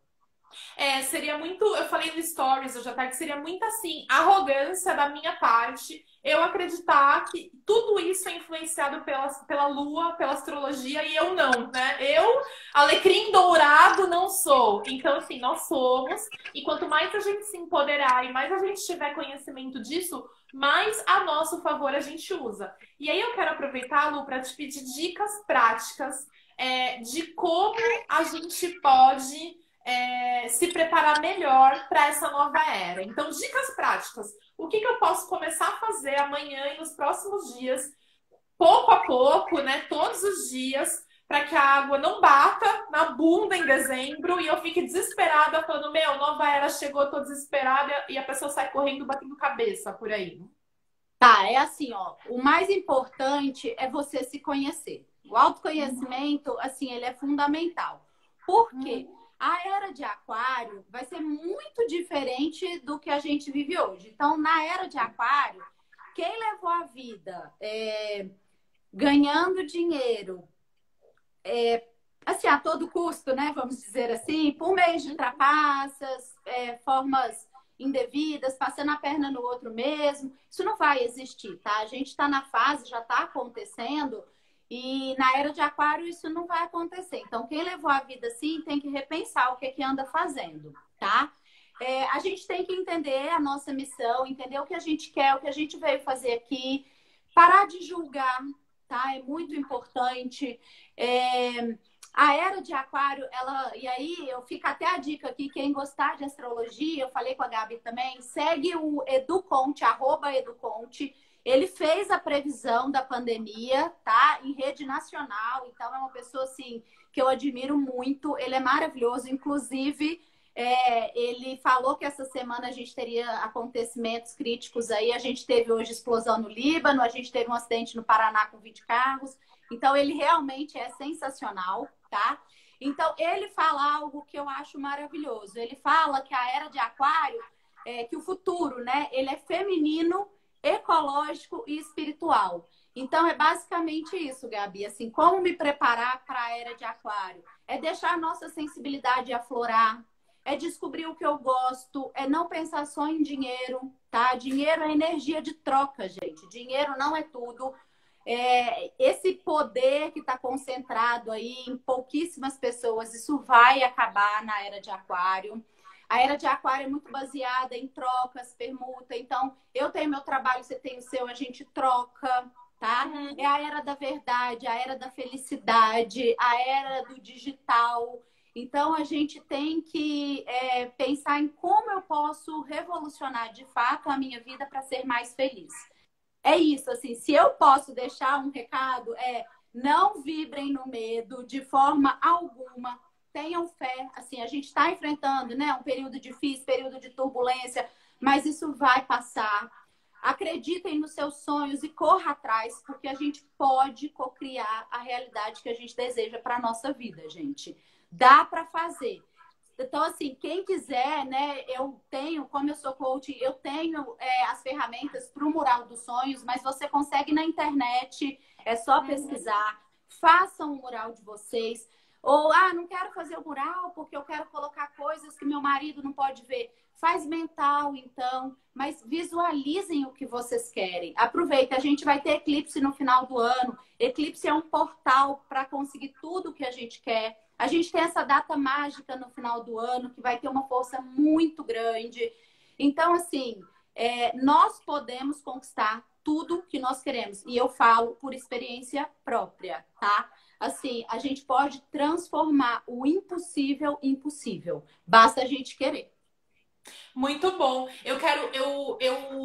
Seria muito, eu falei no Stories hoje à tarde, seria muito assim, arrogância da minha parte, eu acreditar que tudo isso é influenciado pela Lua, pela astrologia, e eu não, né? Eu, alecrim dourado, não sou. Então, assim, nós somos, e quanto mais a gente se empoderar e mais a gente tiver conhecimento disso, mais a nosso favor a gente usa. E aí eu quero aproveitar, Lu, para te pedir dicas práticas de como a gente pode se preparar melhor para essa nova era. Então, dicas práticas. O que eu posso começar a fazer amanhã e nos próximos dias, pouco a pouco, né? Todos os dias, para que a água não bata na bunda em dezembro e eu fique desesperada falando, meu, nova era chegou, tô desesperada e a pessoa sai correndo batendo cabeça por aí. Tá, é assim, ó. O mais importante é você se conhecer. O autoconhecimento, assim, ele é fundamental. Por quê? A era de Aquário vai ser muito diferente do que a gente vive hoje. Então, na era de Aquário, quem levou a vida ganhando dinheiro, assim, a todo custo, né? Vamos dizer assim, por meio de trapaças, formas indevidas, passando a perna no outro mesmo. Isso não vai existir, tá? A gente está na fase, já está acontecendo, e na era de Aquário isso não vai acontecer. Então, quem levou a vida assim tem que repensar o que que anda fazendo, tá? A gente tem que entender a nossa missão, entender o que a gente quer, o que a gente veio fazer aqui, parar de julgar, tá? É muito importante. A era de Aquário, e aí eu fico até a dica aqui, quem gostar de astrologia, eu falei com a Gabi também, segue o Educonte, @Educonte. Ele fez a previsão da pandemia, tá? Em rede nacional, então é uma pessoa, assim, que eu admiro muito, ele é maravilhoso, inclusive, ele falou que essa semana a gente teria acontecimentos críticos aí, a gente teve hoje explosão no Líbano, a gente teve um acidente no Paraná com 20 carros, então ele realmente é sensacional, tá? Então ele fala algo que eu acho maravilhoso, ele fala que a era de Aquário, que o futuro, né, ele é feminino, ecológico e espiritual. Então é basicamente isso, Gabi, assim, como me preparar para a era de Aquário? É deixar a nossa sensibilidade aflorar, é descobrir o que eu gosto, é não pensar só em dinheiro, tá? Dinheiro é energia de troca, gente. Dinheiro não é tudo. Esse poder que está concentrado aí em pouquíssimas pessoas, isso vai acabar na era de Aquário. A era de Aquário é muito baseada em trocas, permuta. Então, eu tenho meu trabalho, você tem o seu, a gente troca, tá? É a era da verdade, a era da felicidade, a era do digital. Então, a gente tem que pensar em como eu posso revolucionar de fato a minha vida para ser mais feliz. É isso, assim, se eu posso deixar um recado, não vibrem no medo de forma alguma, tenham fé, assim, a gente está enfrentando, né, um período difícil, período de turbulência, mas isso vai passar. Acreditem nos seus sonhos e corra atrás, porque a gente pode cocriar a realidade que a gente deseja para a nossa vida, gente. Dá para fazer. Então, assim, quem quiser, né, eu tenho, como eu sou coach, eu tenho as ferramentas para o Mural dos Sonhos, mas você consegue na internet, é só pesquisar, façam o mural de vocês. Ou, não quero fazer o mural porque eu quero colocar coisas que meu marido não pode ver. Faz mental, então, mas visualizem o que vocês querem. Aproveita, a gente vai ter eclipse no final do ano. Eclipse é um portal para conseguir tudo o que a gente quer. A gente tem essa data mágica no final do ano, que vai ter uma força muito grande. Então, assim, nós podemos conquistar tudo que nós queremos. E eu falo por experiência própria, tá? Assim, a gente pode transformar o impossível em possível. Basta a gente querer. Muito bom. Eu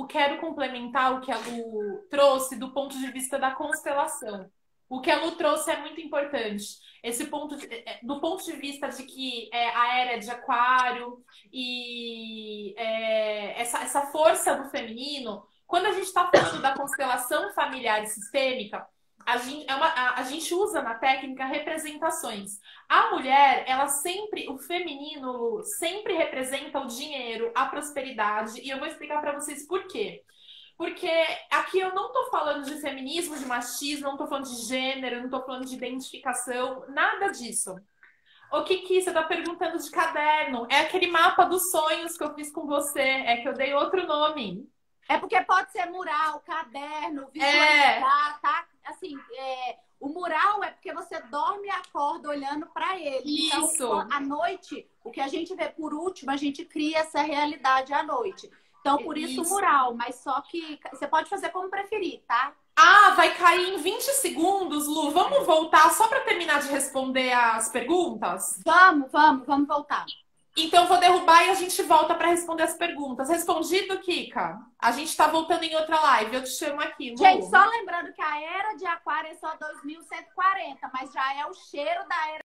quero complementar o que a Lu trouxe do ponto de vista da constelação. O que a Lu trouxe é muito importante. Esse ponto do ponto de vista de que a era de Aquário e essa força do feminino, quando a gente está falando da constelação familiar e sistêmica, a gente usa na técnica representações. A mulher, o feminino sempre representa o dinheiro, a prosperidade, e eu vou explicar para vocês por quê. Porque aqui eu não tô falando de feminismo, de machismo, não tô falando de gênero, não tô falando de identificação, nada disso. O que você tá perguntando de caderno? É aquele mapa dos sonhos que eu fiz com você, que eu dei outro nome. É porque pode ser mural, caderno, visualizar, tá? Assim, o mural é porque você dorme e acorda olhando para ele. Isso. Então, à noite, o que a gente vê por último, a gente cria essa realidade à noite. Então, por isso o mural, mas só que você pode fazer como preferir, tá? Vai cair em 20 segundos, Lu. Vamos voltar só para terminar de responder as perguntas? Vamos voltar. Então vou derrubar e a gente volta para responder as perguntas. Respondido, Kika? A gente tá voltando em outra live. Eu te chamo aqui, Lu. Gente, só lembrando que a era de Aquário é só 2140, mas já é o cheiro da era